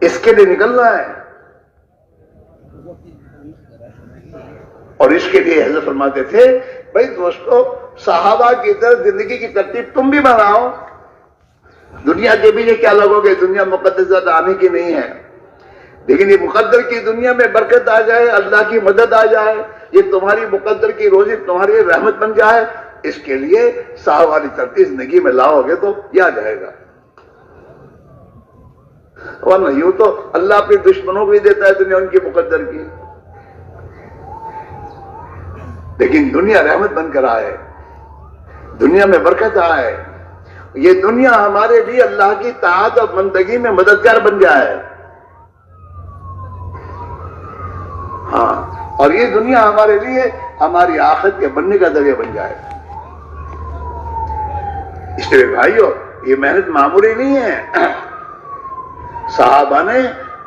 اس کے لیے نکلنا ہے. اور اس کے لیے حضرت فرماتے تھے، بھائی دوستو، صحابہ کی طرح زندگی کی ترتیب تم بھی بناؤ. دنیا کے بھی کیا لگو گے، دنیا مقدس آنے کی نہیں ہے، لیکن یہ مقدر کی دنیا میں برکت آ جائے، اللہ کی مدد آ جائے، یہ تمہاری مقدر کی روزی تمہاری رحمت بن جائے. اس کے لیے صحابہ والی ترتیب زندگی میں لاؤ گے تو یہ آ جائے گا. ورنہ یوں تو اللہ اپنے دشمنوں کو بھی دیتا ہے دنیا ان کی مقدر کی، لیکن دنیا رحمت بن کر آئے، دنیا میں برکت آئے، یہ دنیا ہمارے لیے اللہ کی طاعت اور بندگی میں مددگار بن جائے. ہاں، اور یہ دنیا ہمارے لیے ہماری آخرت کے بننے کا ذریعہ بن جائے. اس لیے بھائیو، یہ محنت معمولی نہیں ہے. صحابہ نے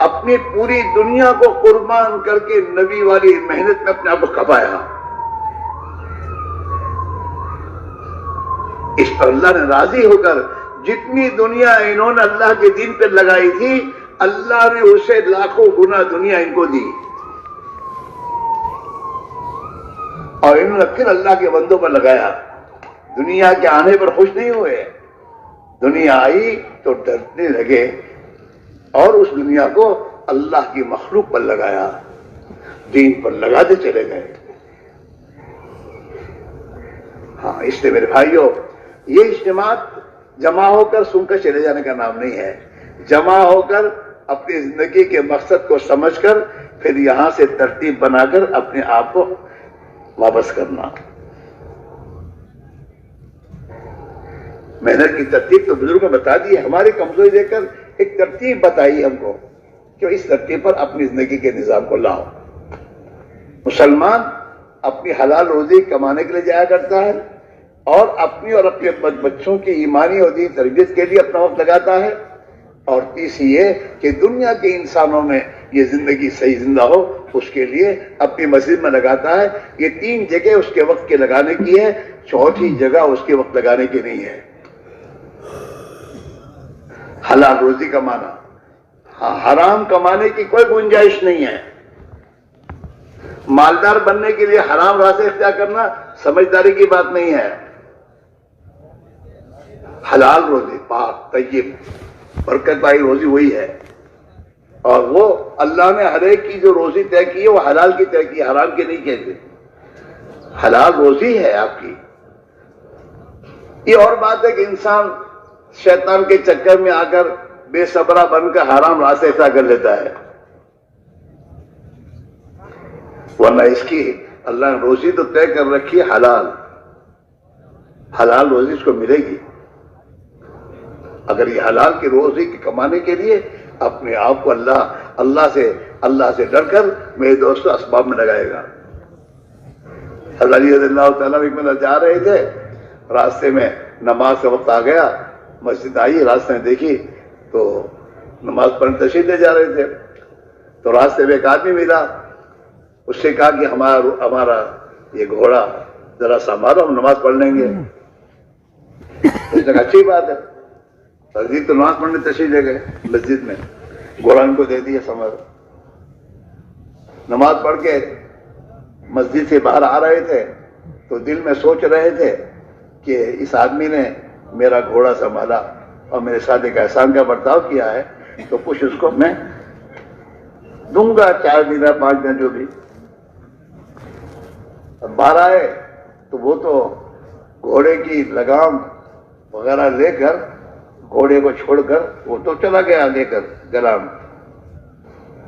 اپنی پوری دنیا کو قربان کر کے نبی والی محنت میں اپنے آپ کو کھپایا. اس پر اللہ نے راضی ہو کر جتنی دنیا انہوں نے اللہ کے دین پہ لگائی تھی اللہ نے اسے لاکھوں گنا دنیا ان کو دی، اور انہوں نے پھر اللہ کے بندوں پر لگایا۔ دنیا کے آنے پر خوش نہیں ہوئے، دنیا آئی تو ڈرنے لگے اور اس دنیا کو اللہ کی مخلوق پر لگایا، دین پر لگاتے چلے گئے۔ ہاں، اس لیے میرے بھائیوں، یہ اجتماعات جمع ہو کر سن کر چلے جانے کا نام نہیں ہے، جمع ہو کر اپنی زندگی کے مقصد کو سمجھ کر پھر یہاں سے ترتیب بنا کر اپنے آپ کو واپس کرنا۔ محنت کی ترتیب تو بزرگوں نے بتا دی ہے، ہماری کمزوری دیکھ کر ایک ترتیب بتائی ہم کو کہ اس ترتیب پر اپنی زندگی کے نظام کو لاؤ۔ مسلمان اپنی حلال روزی کمانے کے لیے جایا کرتا ہے اور اپنی اور اپنے بچوں کی ایمانی اور دینی تربیت کے لیے اپنا وقت لگاتا ہے، اور تیسری یہ کہ دنیا کے انسانوں میں یہ زندگی صحیح زندہ ہو اس کے لیے اپنی مسجد میں لگاتا ہے۔ یہ تین جگہ اس کے وقت کے لگانے کی ہے، چوتھی جگہ اس کے وقت لگانے کی نہیں ہے۔ حلال روزی کمانا، حرام کمانے کی کوئی گنجائش نہیں ہے۔ مالدار بننے کے لیے حرام راستے اختیار کرنا سمجھداری کی بات نہیں ہے۔ حلال روزی، پاک طیب برکت والی روزی وہی ہے، اور وہ اللہ نے ہر ایک کی جو روزی طے کی ہے وہ حلال کی طے کی، حرام کی نہیں کہتے، حلال روزی ہے آپ کی۔ یہ اور بات ہے کہ انسان شیطان کے چکر میں آ کر بے صبرا بن کر حرام راستے اختیار کر لیتا ہے، ورنہ اس کی اللہ نے روزی تو طے کر رکھی ہے، حلال روزی اس کو ملے گی۔ اگر یہ حلال کی روزی کمانے کے لیے اپنے آپ کو اللہ سے ڈر کر میرے دوستوں اسباب میں لگائے گا۔ حضرت علی رضی اللہ تعالیٰ عنہ جا رہے تھے، راستے میں نماز کا وقت آ گیا، مسجد آئی، راستے میں دیکھی تو نماز پڑھنے تشریف لے جا رہے تھے، تو راستے میں ایک آدمی ملا، اس سے کہا کہ ہمارا یہ گھوڑا ذرا سنبھالو، ہم نماز پڑھ لیں گے۔ اس نے کہا اچھی بات ہے، تقدیر تو نماز پڑھنے تشریف لے گئے مسجد میں، گھوڑا ان کو دے دیا سنبھالو۔ نماز پڑھ کے مسجد سے باہر آ رہے تھے تو دل میں سوچ رہے تھے کہ اس آدمی نے میرا گھوڑا سنبھالا اور میرے ساتھ ایک احسان کا برتاؤ کیا ہے، تو کچھ اس کو میں دوں گا، 4 دن 5 دن جو بھی۔ اب باہر آئے تو وہ تو گھوڑے کی لگام وغیرہ لے کر، گھوڑے کو چھوڑ کر وہ تو چلا گیا لے کر گلام،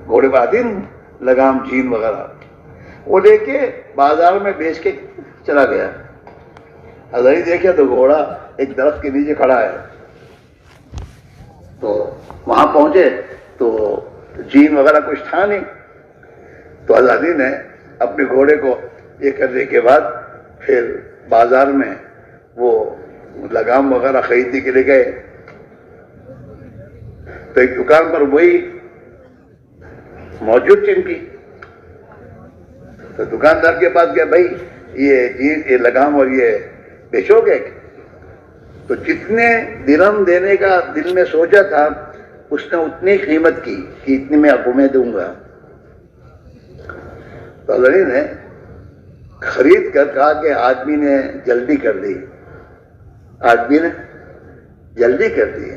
گھوڑے کا دن لگام جین وغیرہ وہ لے کے بازار میں بیچ کے چلا گیا۔ حضرت علی دیکھے تو گھوڑا ایک درخت کے نیچے کھڑا ہے، تو وہاں پہنچے تو جین وغیرہ کچھ تھا نہیں، تو حضرت علی نے اپنے گھوڑے کو یہ کرنے کے بعد پھر بازار میں وہ لگام وغیرہ خریدنے کے لیے گئے، تو ایک دکان پر وہی موجود چمکی، تو دکاندار کے پاس گیا، بھائی یہ لگام اور یہ بیچو گے؟ تو جتنے درہم دینے کا دل میں سوچا تھا اس نے اتنی قیمت کی کہ اتنی میں آپ کو میں دوں گا۔ تو حضرت علی نے خرید کر کہا کہ آدمی نے جلدی کر دی، آدمی نے جلدی کر دی،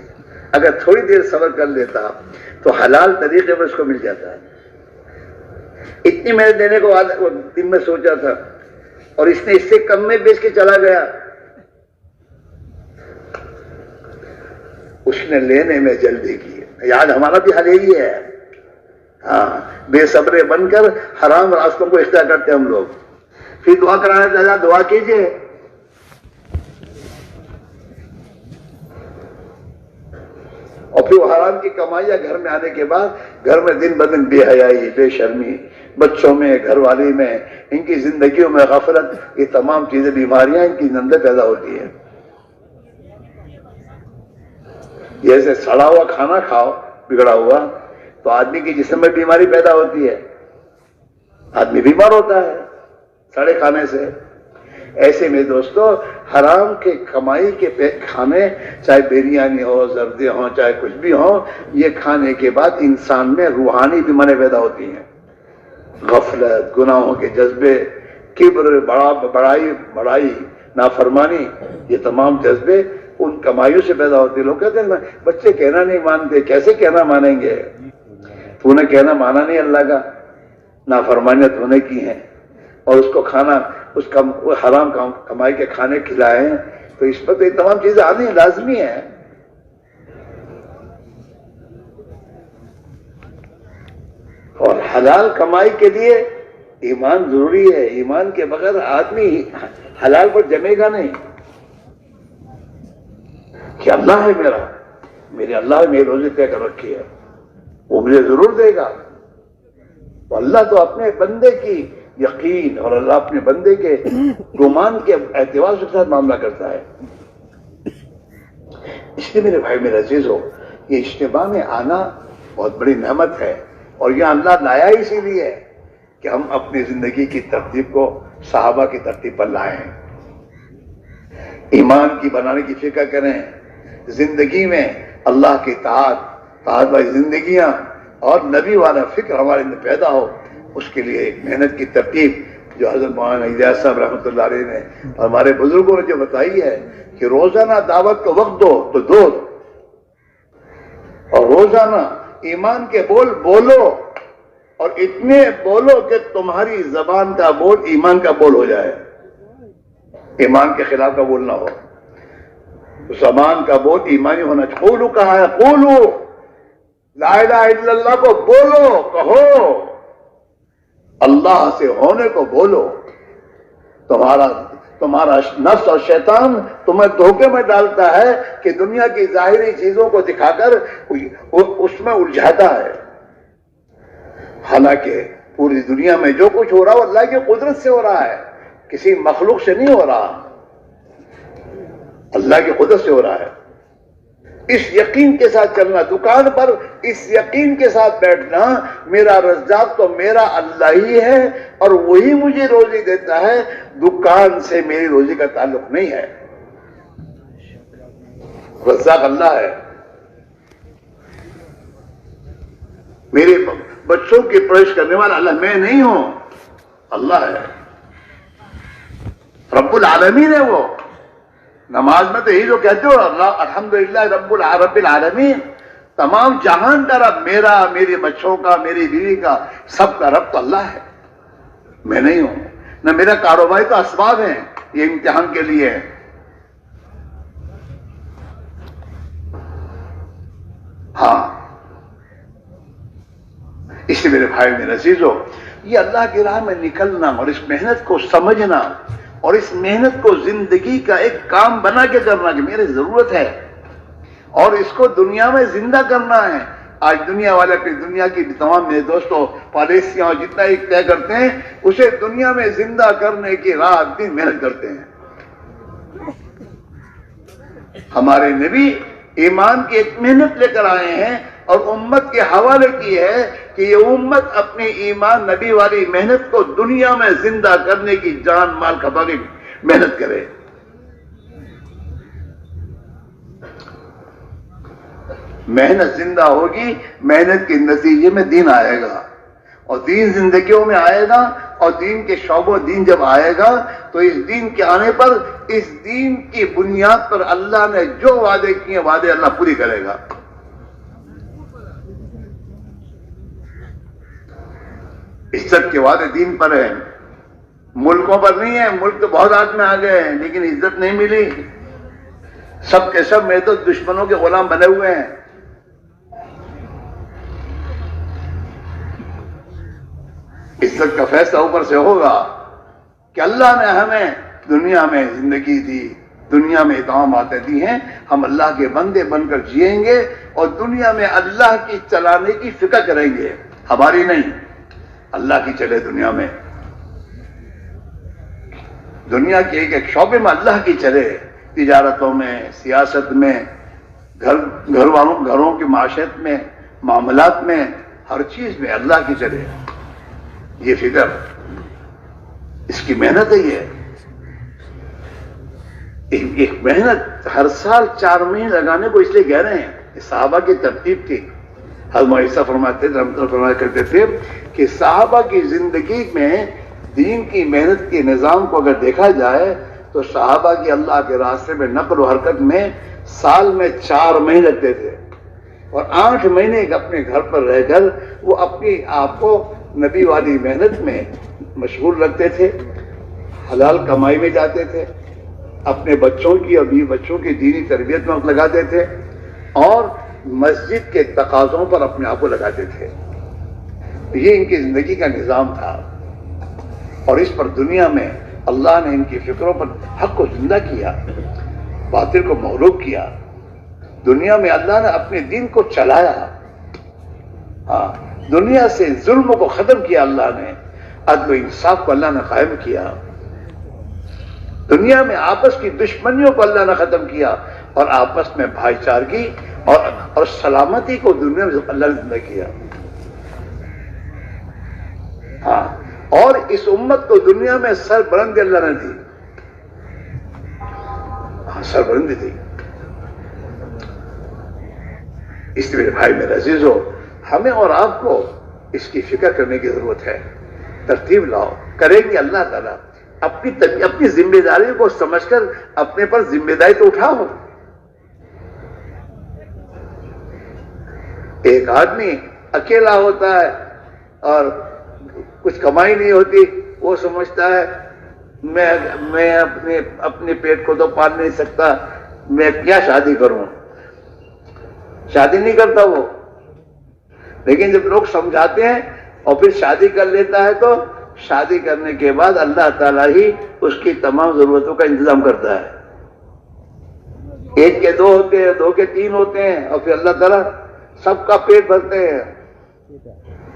اگر تھوڑی دیر صبر کر لیتا تو حلال طریقے پر اس کو مل جاتا ہے۔ اتنی محنت دینے کو دن میں سوچا تھا اور اس نے اس سے کم میں بیچ کے چلا گیا، اس نے لینے میں جلدی کی۔ یاد ہمارا بھی حال یہی ہے، ہاں، بے صبرے بن کر حرام راستوں کو اختیار کرتے ہم لوگ۔ پھر دعا کرانا چاہتا، دعا کیجئے، اور پھر وہ حرام کی کمائیاں گھر میں آنے کے بعد گھر میں دن بدن بے حیائی، بے شرمی، بچوں میں، گھر والی میں، ان کی زندگیوں میں غفلت، یہ تمام چیزیں، بیماریاں ان کی اندر پیدا ہوتی ہیں۔ جیسے سڑا ہوا کھانا کھاؤ بگڑا ہوا تو آدمی کی جسم میں بیماری پیدا ہوتی ہے، آدمی بیمار ہوتا ہے سڑے کھانے سے۔ ایسے میں دوستو حرام کے کمائی کے کھانے، چاہے بریانی ہو، زردے ہوں، چاہے کچھ بھی ہو، یہ کھانے کے بعد انسان میں روحانی بیماریاں پیدا ہوتی ہیں، غفلت، گناہوں کے جذبے، کبر، بڑائی، نافرمانی، یہ تمام جذبے ان کمائیوں سے پیدا ہوتے ہیں۔ لوگ کہتے ہیں بچے کہنا نہیں مانتے، کیسے کہنا مانیں گے؟ تو نے کہنا مانا نہیں اللہ کا، نافرمانیت تو نے کی ہیں، اور اس کو کھانا، اس کا حرام کمائی کے کھانے کھلائے ہیں، تو اس پر تو یہ تمام چیزیں آنی لازمی ہیں۔ اور حلال کمائی کے لیے ایمان ضروری ہے، ایمان کے بغیر آدمی حلال پر جمے گا نہیں کہ اللہ ہے میرے اللہ نے میری روزی طے کر رکھی ہے، وہ مجھے ضرور دے گا۔ تو اللہ تو اپنے بندے کی یقین اور اللہ اپنے بندے کے گمان کے اعتبار کے ساتھ معاملہ کرتا ہے۔ اس لیے میرے بھائی میرے عزیزو، یہ اجتماع میں آنا بہت بڑی نعمت ہے، اور یہ اللہ لایا اسی لیے کہ ہم اپنی زندگی کی ترتیب کو صحابہ کی ترتیب پر لائیں، ایمان کی بنانے کی فکر کریں، زندگی میں اللہ کی طاعت والی زندگیاں اور نبی والا فکر ہمارے اندر پیدا ہو، اس کے لیے ایک محنت کی ترتیب جو حضرت مولانا اجازت صاحب رحمۃ اللہ علیہ نے اور ہمارے بزرگوں نے جو بتائی ہے کہ روزانہ دعوت کو وقت دو تو دو، اور روزانہ ایمان کے بول بولو، اور اتنے بولو کہ تمہاری زبان کا بول ایمان کا بول ہو جائے، ایمان کے خلاف کا بول نہ ہو، زبان کا بول ایمانی ہونا چاہیے۔ قولو کہا ہے، قولو لا الہ الا اللہ کو بولو، کہو، اللہ سے ہونے کو بولو۔ تمہارا نفس اور شیطان تمہیں دھوکے میں ڈالتا ہے کہ دنیا کی ظاہری چیزوں کو دکھا کر اس میں الجھاتا ہے، حالانکہ پوری دنیا میں جو کچھ ہو رہا ہے وہ اللہ کی قدرت سے ہو رہا ہے، کسی مخلوق سے نہیں ہو رہا، اللہ کی قدرت سے ہو رہا ہے۔ اس یقین کے ساتھ چلنا، دکان پر اس یقین کے ساتھ بیٹھنا، میرا رزاق تو میرا اللہ ہی ہے اور وہی مجھے روزی دیتا ہے، دکان سے میری روزی کا تعلق نہیں ہے، رزاق اللہ ہے۔ میرے بچوں کی پرورش کرنے والا اللہ میں نہیں ہوں، اللہ ہے، رب العالمین ہے وہ۔ نماز میں تو یہی جو کہتے ہو، اللہ الحمدللہ رب العالمین، تمام جہان کا رب، میرا، میرے بچوں کا، میری بیوی کا، سب کا رب تو اللہ ہے، میں نہیں ہوں۔ نہ میرا کاروباری تو اسباب ہیں، یہ امتحان کے لیے ہے۔ ہاں، اس لیے میرے بھائی میرے عزیزو، یہ اللہ کی راہ میں نکلنا اور اس محنت کو سمجھنا اور اس محنت کو زندگی کا ایک کام بنا کے کرنا کہ میری ضرورت ہے اور اس کو دنیا میں زندہ کرنا ہے۔ آج دنیا والے اپنی دنیا کی تمام میرے دوستوں پالیسیاں اور جتنا ایک طے کرتے ہیں، اسے دنیا میں زندہ کرنے کی رات دن محنت کرتے ہیں۔ ہمارے نبی ایمان کی ایک محنت لے کر آئے ہیں اور امت کے حوالے کی ہے کہ یہ امت اپنی ایمان نبی والی محنت کو دنیا میں زندہ کرنے کی جان مال کھپا کے محنت کرے۔ محنت زندہ ہوگی، محنت کے نتیجے میں دین آئے گا، اور دین زندگیوں میں آئے گا، اور دین کے شعبوں دین جب آئے گا تو اس دین کے آنے پر اس دین کی بنیاد پر اللہ نے جو وعدے کیے وعدے اللہ پوری کرے گا۔ عزت کے وعدے دین پر ہیں، ملکوں پر نہیں ہیں۔ ملک تو بہت ہاتھ میں آ گئے ہیں لیکن عزت نہیں ملی، سب کے سب میرے تو دشمنوں کے غلام بنے ہوئے ہیں۔ عزت کا فیصلہ اوپر سے ہوگا کہ اللہ نے ہمیں دنیا میں زندگی دی، دنیا میں تمام باتیں دی ہیں، ہم اللہ کے بندے بن کر جئیں گے اور دنیا میں اللہ کی چلانے کی فکر کریں گے، ہماری نہیں، اللہ کی چلے دنیا میں، دنیا کے ایک ایک شعبے میں اللہ کی چلے، تجارتوں میں، سیاست میں، گھروں کی معاشرت میں، معاملات میں، ہر چیز میں اللہ کی چلے، یہ فکر، اس کی محنت ہے یہ۔ ایک محنت ہر سال 4 مہینے لگانے کو اس لیے کہہ رہے ہیں، صحابہ کی ترتیب تھی. حضرت معیسہ فرماتے تھے، رحمۃ اللہ فرمایا کرتے تھے کہ صحابہ کی زندگی میں دین کی محنت کے نظام کو اگر دیکھا جائے تو صحابہ کی اللہ کے راستے میں نقل و حرکت میں سال میں 4 مہینے لگتے تھے، اور 8 مہینے اپنے گھر پر رہ کر وہ اپنی آپ کو نبی والی محنت میں مشغول رکھتے تھے، حلال کمائی میں جاتے تھے، اپنے بچوں کی اور بیوی بچوں کی دینی تربیت میں وقت لگاتے تھے، اور مسجد کے تقاضوں پر اپنے آپ کو لگاتے تھے. یہ ان کی زندگی کا نظام تھا، اور اس پر دنیا میں اللہ نے ان کی فکروں پر حق کو زندہ کیا، باطل کو مغلوب کیا. دنیا میں اللہ نے اپنے دین کو چلایا. ہاں، دنیا سے ظلم کو ختم کیا اللہ نے، عدل و انصاف کو اللہ نے قائم کیا. دنیا میں آپس کی دشمنیوں کو اللہ نے ختم کیا، اور آپس میں بھائی چارگی اور سلامتی کو دنیا میں اللہ نے زندہ کیا. ہاں، اور اس امت کو دنیا میں سربلندی اللہ نے دی. ہاں، سربلندی دی. اس لیے میرے بھائی میرے عزیزو، ہمیں اور آپ کو اس کی فکر کرنے کی ضرورت ہے. ترتیب لاؤ، کریں گے اللہ تعالیٰ. اپنی ذمہ داری کو سمجھ کر اپنے پر ذمہ داری تو اٹھاؤ. ایک آدمی اکیلا ہوتا ہے اور کچھ کمائی نہیں ہوتی، وہ سمجھتا ہے میں اپنے پیٹ کو تو پال نہیں سکتا، میں کیا شادی کروں. شادی نہیں کرتا وہ. لیکن جب لوگ سمجھاتے ہیں اور پھر شادی کر لیتا ہے تو شادی کرنے کے بعد اللہ تعالیٰ ہی اس کی تمام ضرورتوں کا انتظام کرتا ہے. 1 کے 2 ہوتے ہیں، 2 کے 3 ہوتے ہیں، اور پھر اللہ تعالیٰ سب کا پیٹ بھرتے ہیں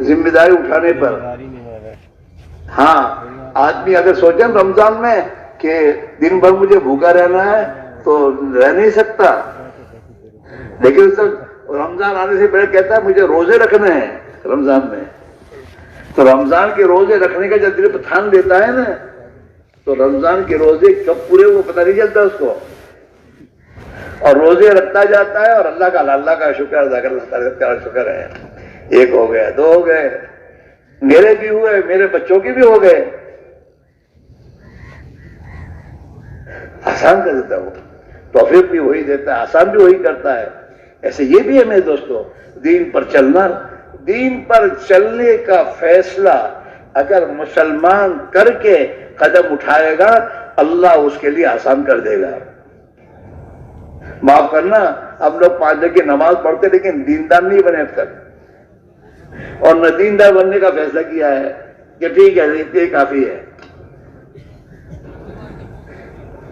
ذمہ داری اٹھانے پر. ہاں، آدمی اگر سوچے رمضان میں کہ دن بھر مجھے بھوکا رہنا ہے تو رہ نہیں سکتا، لیکن رمضان آنے سے پہلے کہتا ہے مجھے روزے رکھنے ہیں رمضان میں. تو رمضان کے روزے رکھنے کا جب دل پہ ٹھان دیتا ہے نا، تو رمضان کے روزے کب پورے وہ پتہ نہیں چلتا اس کو، اور روزے رکھتا جاتا ہے. اور اللہ کا شکر ادا کر، اللہ تعالیٰ کا شکر ہے. 1 ہو گیا، 2 ہو گئے، میرے بھی ہوئے، میرے بچوں کے بھی ہو گئے. آسان کر دیتا ہے وہ، توفیق بھی وہی دیتا ہے، آسان بھی وہی کرتا ہے. ایسے یہ بھی ہے میرے دوستو، دین پر چلنا، دین پر چلنے کا فیصلہ اگر مسلمان کر کے قدم اٹھائے گا، اللہ اس کے لیے آسان کر دے گا. معاف کرنا، ہم لوگ 5 وقت کی نماز پڑھتے لیکن دیندار نہیں بنے اب تک، اور نہ دیندار بننے کا فیصلہ کیا ہے کہ ٹھیک ہے یہ کافی ہے.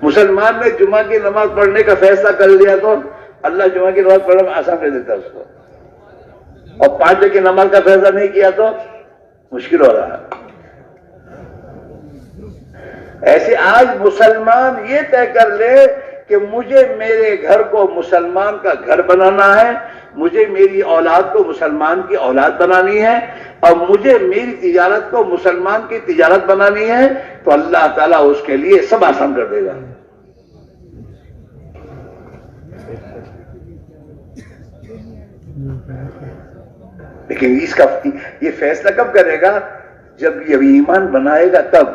مسلمان نے جمعہ کی نماز پڑھنے کا فیصلہ کر لیا تو اللہ جمعہ کی نماز پڑھنے میں آسان کر دیتا اس کو، اور 5 وقت کی نماز کا فیصلہ نہیں کیا تو مشکل ہو رہا ہے. ایسے آج مسلمان یہ طے کر لے کہ مجھے میرے گھر کو مسلمان کا گھر بنانا ہے، مجھے میری اولاد کو مسلمان کی اولاد بنانی ہے، اور مجھے میری تجارت کو مسلمان کی تجارت بنانی ہے، تو اللہ تعالیٰ اس کے لیے سب آسان کر دے گا. لیکن اس کا یہ فیصلہ کب کرے گا؟ جب یہ ایمان بنائے گا تب.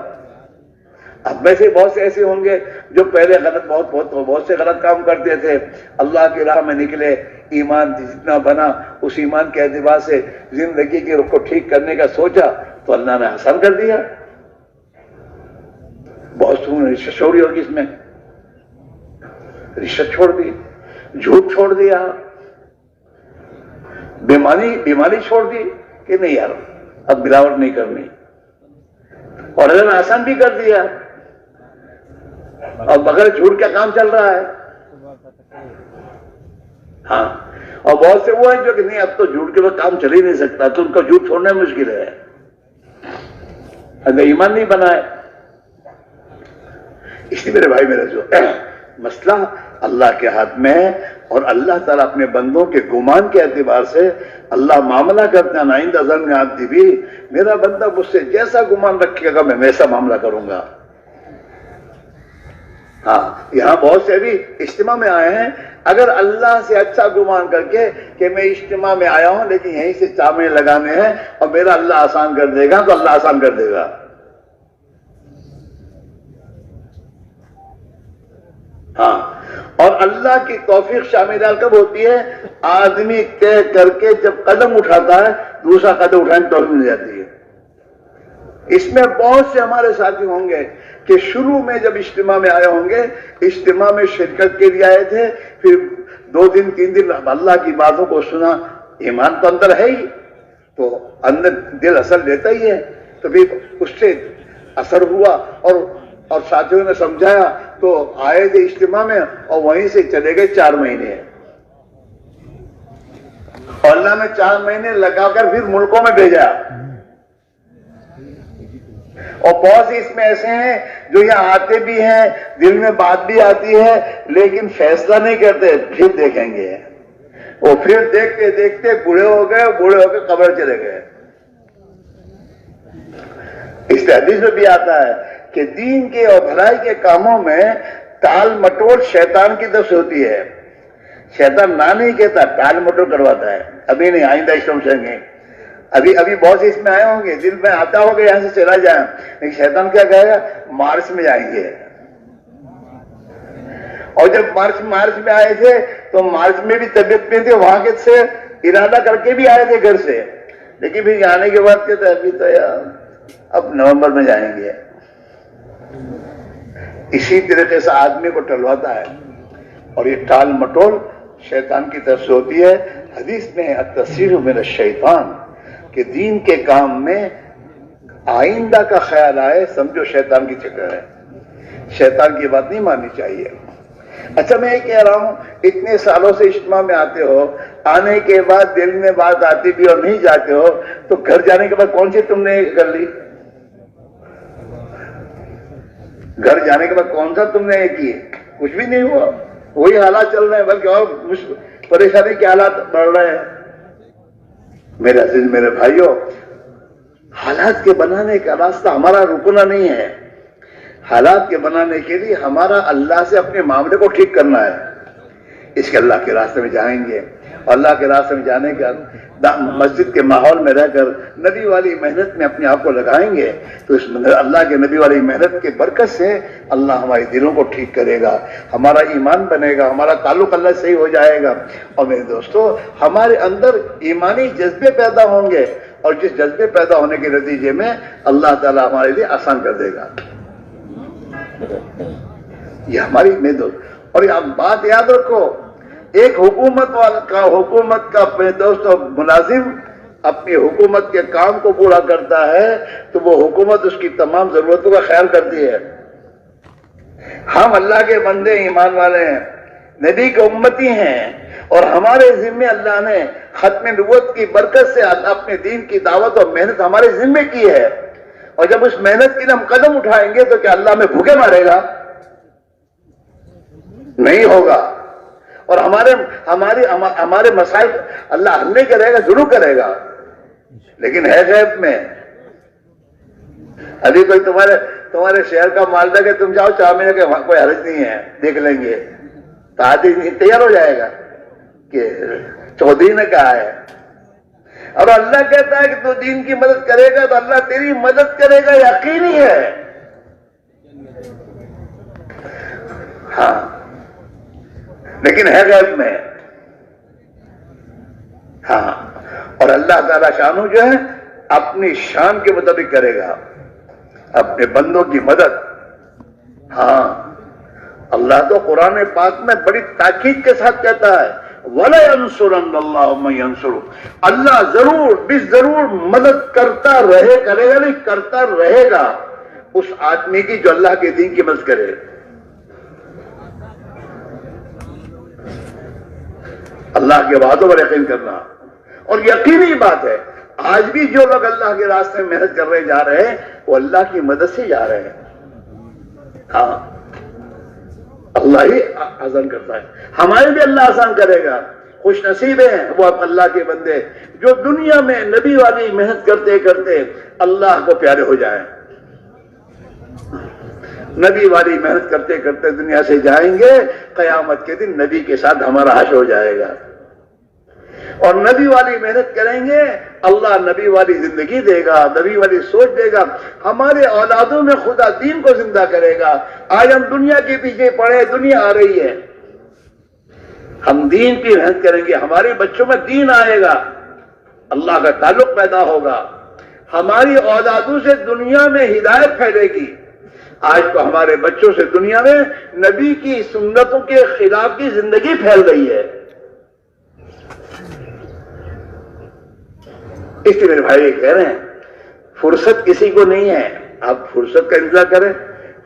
اب میں سے بہت سے ایسے ہوں گے جو پہلے بہت سے غلط کام کرتے تھے، اللہ کی راہ میں نکلے، ایمان جتنا بنا اس ایمان کے اعتبار سے زندگی کے رخ کو ٹھیک کرنے کا سوچا تو اللہ نے آسان کر دیا. بہت سو رشوت چھوڑی ہوگی، اس میں رشوت چھوڑ دی، جھوٹ چھوڑ دیا، بیماری چھوڑ دی کہ نہیں یار اب ملاوٹ نہیں کرنی، اور اللہ نے آسان بھی کر دیا. اور بغیر جھوٹ کا کام چل رہا ہے. ہاں، اور بہت سے وہ ہیں جو کہ نہیں اب تو جھوٹ کے بعد کام چل ہی نہیں سکتا، تو ان کا جھوٹ چھوڑنا مشکل ہے اگر ایمان نہیں بنا ہے. اس لیے میرے بھائی میرے جو مسئلہ اللہ کے ہاتھ میں ہے، اور اللہ تعالیٰ اپنے بندوں کے گمان کے اعتبار سے اللہ معاملہ کرتے ہیں. آئندہ ظن عبدی بھی، میرا بندہ مجھ سے جیسا گمان رکھے گا میں ویسا معاملہ کروں گا. ہاں یہاں بہت سے بھی اجتماع میں آئے ہیں، اگر اللہ سے اچھا گمان کر کے کہ میں اجتماع میں آیا ہوں لیکن یہیں سے چامے لگانے ہیں اور میرا اللہ آسان کر دے گا، تو اللہ آسان کر دے گا. ہاں، اور اللہ کی توفیق شامل کب ہوتی ہے؟ آدمی طے کر کے جب قدم اٹھاتا ہے دوسرا قدم اٹھانے کی توفیق مل جاتی ہے. اس میں بہت سے ہمارے ساتھی ہوں گے کہ شروع میں جب اجتماع میں آئے ہوں گے، اجتماع میں شرکت کے لیے آئے تھے، پھر 2 دن 3 دن اللہ کی باتوں کو سنا، ایمان تو اندر ہے ہی، تو اندر دل اثر لیتا ہی ہے، تو پھر اس سے اثر ہوا اور ساتھیوں نے سمجھایا تو آئے تھے اجتماع میں اور وہیں سے چلے گئے 4 مہینے. اور اللہ نے 4 مہینے لگا کر پھر ملکوں میں بھیجا. اور بہت سے اس میں ایسے ہیں جو یہاں آتے بھی ہیں، دل میں بات بھی آتی ہے لیکن فیصلہ نہیں کرتے، پھر دیکھیں گے. وہ پھر دیکھتے دیکھتے بوڑھے ہو کے قبر چلے گئے. اس حدیث میں بھی آتا ہے کہ دین کے اور بھلائی کے کاموں میں ٹال مٹول شیطان کی طرف سے ہوتی ہے. شیطان نہ نہیں کہتا، ٹال مٹول کرواتا ہے. ابھی نہیں، آئندہ اس سمجھیں گے. ابھی بہت سے اس میں آئے ہوں گے، دل میں آتا ہوگا یہاں سے چلا جائیں، لیکن شیطان کیا کہے گا؟ مارچ میں جائیں گے. اور جب مارچ میں آئے تھے تو مارچ میں بھی طبیعت میں تھے، وہاں کے سے ارادہ کر کے بھی آئے تھے گھر سے، لیکن پھر آنے کے بعد کہتے ابھی تو یار اب نومبر میں جائیں گے. اسی طریقے سے آدمی کو ٹلواتا ہے، اور یہ ٹال مٹول شیطان کی طرف سے ہوتی ہے. حدیث میں التسخیر من الشیطان کہ دین کے کام میں آئندہ کا خیال آئے، سمجھو شیطان کی چکر ہے. شیطان کی بات نہیں ماننی چاہیے. اچھا میں یہ کہہ رہا ہوں، اتنے سالوں سے اجتماع میں آتے ہو، آنے کے بعد دل میں بات آتی بھی اور نہیں جاتے ہو، تو گھر جانے کے بعد کون سی تم نے کر لی؟ گھر جانے کے بعد کون سا تم نے یہ کی؟ کچھ بھی نہیں ہوا. وہی حالات چل رہے ہیں، بلکہ اور پریشانی کے حالات بڑھ رہے ہیں. میرے عزیز میرے بھائیوں، حالات کے بنانے کا راستہ ہمارا رکنا نہیں ہے. حالات کے بنانے کے لیے ہمارا اللہ سے اپنے معاملے کو ٹھیک کرنا ہے. اس کے اللہ کے راستے میں جائیں گے، اور اللہ کے راستے میں جانے کا مسجد کے ماحول میں رہ کر نبی والی محنت میں اپنے آپ کو لگائیں گے، تو اس اللہ کے نبی والی محنت کے برکت سے اللہ ہمارے دلوں کو ٹھیک کرے گا، ہمارا ایمان بنے گا، ہمارا تعلق اللہ سے صحیح ہو جائے گا. اور میرے دوستو، ہمارے اندر ایمانی جذبے پیدا ہوں گے، اور جس جذبے پیدا ہونے کے نتیجے میں اللہ تعالیٰ ہمارے لیے آسان کر دے گا. یہ ہماری اور یہ بات یاد رکھو، ایک حکومت کا اپنے دوستوں ملازم اپنی حکومت کے کام کو پورا کرتا ہے تو وہ حکومت اس کی تمام ضرورتوں کا خیال کرتی ہے. ہم اللہ کے بندے ایمان والے ہیں، نبی کے امتی ہیں، اور ہمارے ذمے اللہ نے ختم نبوت کی برکت سے اپنے دین کی دعوت اور محنت ہمارے ذمے کی ہے. اور جب اس محنت کے لیے ہم قدم اٹھائیں گے تو کیا اللہ ہمیں بھوکے مارے گا؟ نہیں ہوگا. اور ہمارے مسائل اللہ حل نہیں کرے گا، ضرور کرے گا، لیکن ہے غیب میں. ابھی کوئی تمہارے شہر کا مالدہ کہ تم جاؤ 4 مہینے کے، وہاں کوئی حرج نہیں ہے، دیکھ لیں گے، تو آدمی تیار ہو جائے گا کہ چودھری نے کہا ہے. اور اللہ کہتا ہے کہ تو دین کی مدد کرے گا تو اللہ تیری مدد کرے گا، یقینی ہے. ہاں، لیکن ہے غیب میں. ہاں، اور اللہ تعالی شانو جو ہے اپنی شان کے مطابق کرے گا اپنے بندوں کی مدد. ہاں، اللہ تو قرآن پاک میں بڑی تاکید کے ساتھ کہتا ہے وَلَيَنْصُرَنَّ اللَّهُ مَن يَنْصُرُهُ، اللہ ضرور مدد کرتا رہے گا اس آدمی کی جو اللہ کے دین کی مدد کرے. اللہ کے وعدوں پر یقین کرنا. اور یقینی بات ہے آج بھی جو لوگ اللہ کے راستے میں محنت کر رہے جا رہے ہیں وہ اللہ کی مدد سے جا رہے ہیں. ہاں، اللہ ہی آسان کرتا ہے، ہمارے بھی اللہ آسان کرے گا. خوش نصیب ہیں وہ اللہ کے بندے جو دنیا میں نبی والی محنت کرتے کرتے اللہ کو پیارے ہو جائیں. نبی والی محنت کرتے کرتے دنیا سے جائیں گے، قیامت کے دن نبی کے ساتھ ہمارا حشر ہو جائے گا، اور نبی والی محنت کریں گے، اللہ نبی والی زندگی دے گا، نبی والی سوچ دے گا، ہمارے اولادوں میں خدا دین کو زندہ کرے گا۔ آج ہم دنیا کے پیچھے پڑے، دنیا آ رہی ہے، ہم دین کی محنت کریں گے، ہمارے بچوں میں دین آئے گا، اللہ کا تعلق پیدا ہوگا، ہماری اولادوں سے دنیا میں ہدایت پھیلے گی۔ آج تو ہمارے بچوں سے دنیا میں نبی کی سنتوں کے خلاف کی زندگی پھیل رہی ہے۔ اس لیے میرے بھائی کہہ رہے ہیں فرصت کسی کو نہیں ہے، آپ فرصت کا انتظار کریں،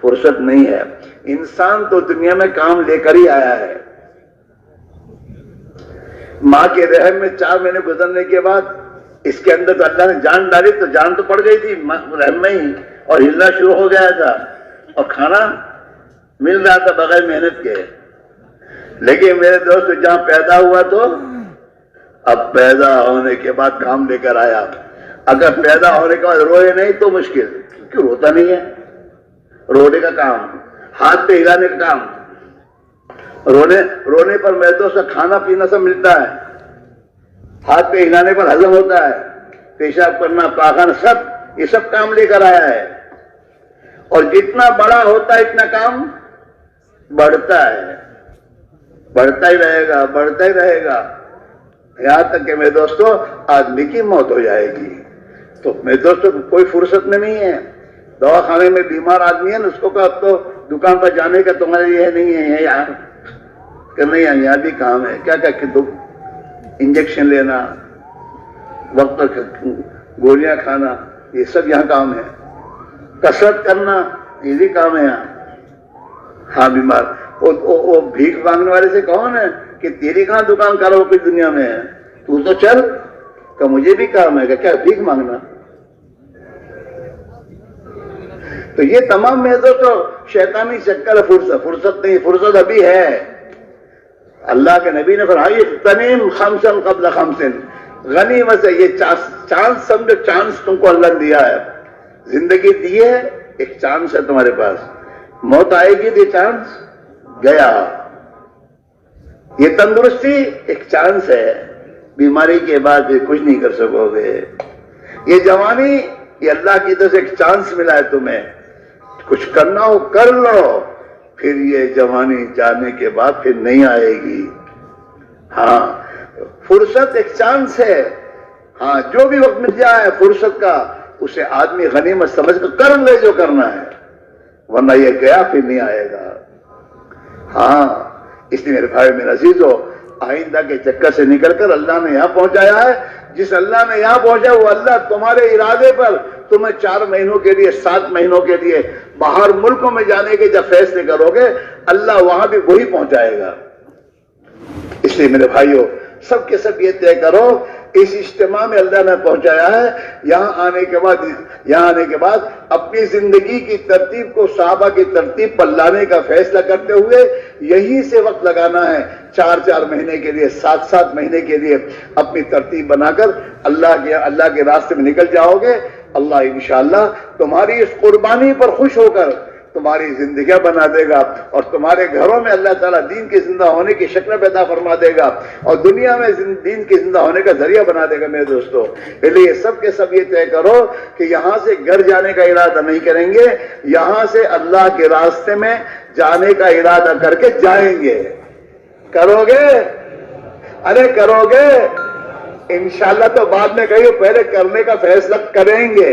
فرصت نہیں ہے۔ انسان تو دنیا میں کام لے کر ہی آیا ہے۔ ماں کے رحم میں 4 مہینے گزرنے کے بعد اس کے اندر تو اللہ نے جان ڈالی، تو جان تو پڑ گئی تھی رحم میں ہی، اور ہلنا شروع ہو گیا تھا، اور کھانا مل رہا تھا بغیر محنت کے۔ لیکن میرے دوست جہاں پیدا ہوا تو اب پیدا ہونے کے بعد کام لے کر آیا۔ اگر پیدا ہونے کے بعد روئے نہیں تو مشکل، کیوں روتا نہیں ہے؟ رونے کا کام، ہاتھ پہ ہلانے کا کام، رونے پر میرے دوست کھانا پینا سب ملتا ہے، ہاتھ پہ ہلانے پر ہضم ہوتا ہے، پیشاب کرنا، پاخانہ، سب یہ سب کام لے کر آیا ہے۔ اور جتنا بڑا ہوتا ہے اتنا کام بڑھتا ہے، بڑھتا ہی رہے گا، بڑھتا ہی رہے گا، یہاں تک کہ میرے دوستو آدمی کی موت ہو جائے گی۔ تو میرے دوستو کوئی فرصت میں نہیں ہے۔ دواخانے میں بیمار آدمی ہے نا، اس کو کہ اب تو دکان پر جانے کا تمہارے یہ نہیں ہے، یہاں کہ نہیں ہے، یہاں بھی کام ہے، کیا کہ انجیکشن لینا، وقت پر گولیاں کھانا، یہ سب یہاں کام ہے۔ کسرت کرنا یہ بھی کام ہے یہاں۔ ہاں بیمار وہ بھیک مانگنے والے سے کون ہے کہ تیری کہاں دکان کرو کوئی دنیا میں ہے، تو چل کہ مجھے بھی کام ہے کہ کیا بھیک مانگنا۔ تو یہ تمام میرے دوستو شیطانی چکر، فرصت نہیں، فرصت ابھی ہے۔ اللہ کے نبی نے فرمایا تنیم خمسن قبل خمسن، غنیمت سے یہ چانس سمجھو، چانس تم کو اللہ نے دیا ہے، زندگی دی ہے، ایک چانس ہے تمہارے پاس، موت آئے گی تو یہ چانس گیا۔ یہ تندرستی ایک چانس ہے، بیماری کے بعد پھر کچھ نہیں کر سکو گے۔ یہ جوانی یہ اللہ کی طرف سے ایک چانس ملا ہے تمہیں، کچھ کرنا ہو کر لو، پھر یہ جوانی جانے کے بعد پھر نہیں آئے گی۔ ہاں فرصت ایک چانس ہے، ہاں جو بھی وقت مل جائے فرصت کا اسے آدمی غنیمت سمجھ کر لے جو کرنا ہے، ورنہ یہ گیا پھر نہیں آئے گا۔ ہاں اس لیے میرے بھائی میرے عزیزو، آئندہ کے چکر سے نکل کر اللہ نے یہاں پہنچایا ہے۔ جس اللہ نے یہاں پہنچا وہ اللہ تمہارے ارادے پر تمہیں 4 مہینوں کے لیے، 7 مہینوں کے لیے باہر ملکوں میں جانے کے جب فیصلے کرو گے، اللہ وہاں بھی وہی پہنچائے گا۔ اس لیے میرے بھائیوں سب کے سب یہ طے کرو، اس اجتماع میں اللہ نے پہنچایا ہے، یہاں آنے کے بعد اپنی زندگی کی ترتیب کو صحابہ کی ترتیب پر لانے کا فیصلہ کرتے ہوئے یہیں سے وقت لگانا ہے، 4 مہینے کے لیے، 7 مہینے کے لیے اپنی ترتیب بنا کر اللہ کے راستے میں نکل جاؤ گے۔ اللہ انشاءاللہ تمہاری اس قربانی پر خوش ہو کر تمہاری زندگیاں بنا دے گا، اور تمہارے گھروں میں اللہ تعالیٰ دین کے زندہ ہونے کی شکل پیدا فرما دے گا، اور دنیا میں دین کے زندہ ہونے کا ذریعہ بنا دے گا۔ میرے دوستو پہلے یہ سب کے سب یہ طے کرو کہ یہاں سے گھر جانے کا ارادہ نہیں کریں گے، یہاں سے اللہ کے راستے میں جانے کا ارادہ کر کے جائیں گے۔ کرو گے؟ ارے کرو گے انشاءاللہ تو بعد میں کہیے، پہلے کرنے کا فیصلہ کریں گے،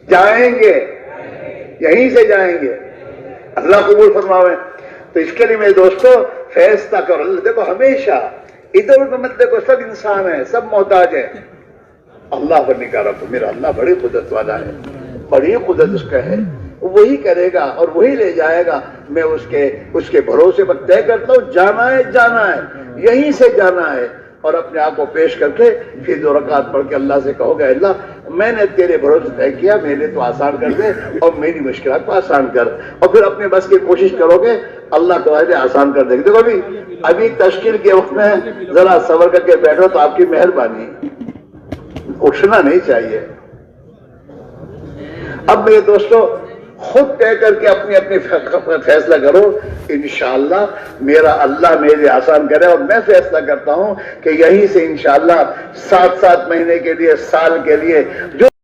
جائیں گے، یہیں سے جائیں گے، اللہ قبول فرماوے۔ تو اس کے لیے میرے دوستو فیصلہ کرو۔ اللہ دیکھو ہمیشہ ادھر ادھر مت دیکھو، سب انسان ہیں، سب محتاج ہیں، اللہ پر نگاہ رکھو۔ میرا اللہ بڑی قدرت والا ہے، بڑی قدرت اس کا ہے، وہی کرے گا اور وہی لے جائے گا۔ میں اس کے بھروسے پر طے کرتا ہوں، جانا ہے، یہیں سے جانا ہے، اور اپنے آپ کو پیش کر کے پھر 2 رکعت پڑھ کے اللہ سے کہو گے اللہ میں نے تیرے بھروسے طے کیا، میرے تو آسان کر دے اور میری مشکلات کو آسان کر، اور پھر اپنے بس کی کوشش کرو گے، اللہ تمہارے آسان کر دے گا۔ دیکھو ابھی تشکیل کے وقت میں ذرا صبر کر کے بیٹھو تو آپ کی مہربانی، اٹھنا نہیں چاہیے۔ اب میرے دوستو خود طے کر کے اپنی اپنی فیصلہ کرو. انشاءاللہ میرا اللہ میرے آسان کرے. اور میں فیصلہ کرتا ہوں کہ یہیں سے انشاءاللہ 7 مہینے کے لیے، سال کے لیے جو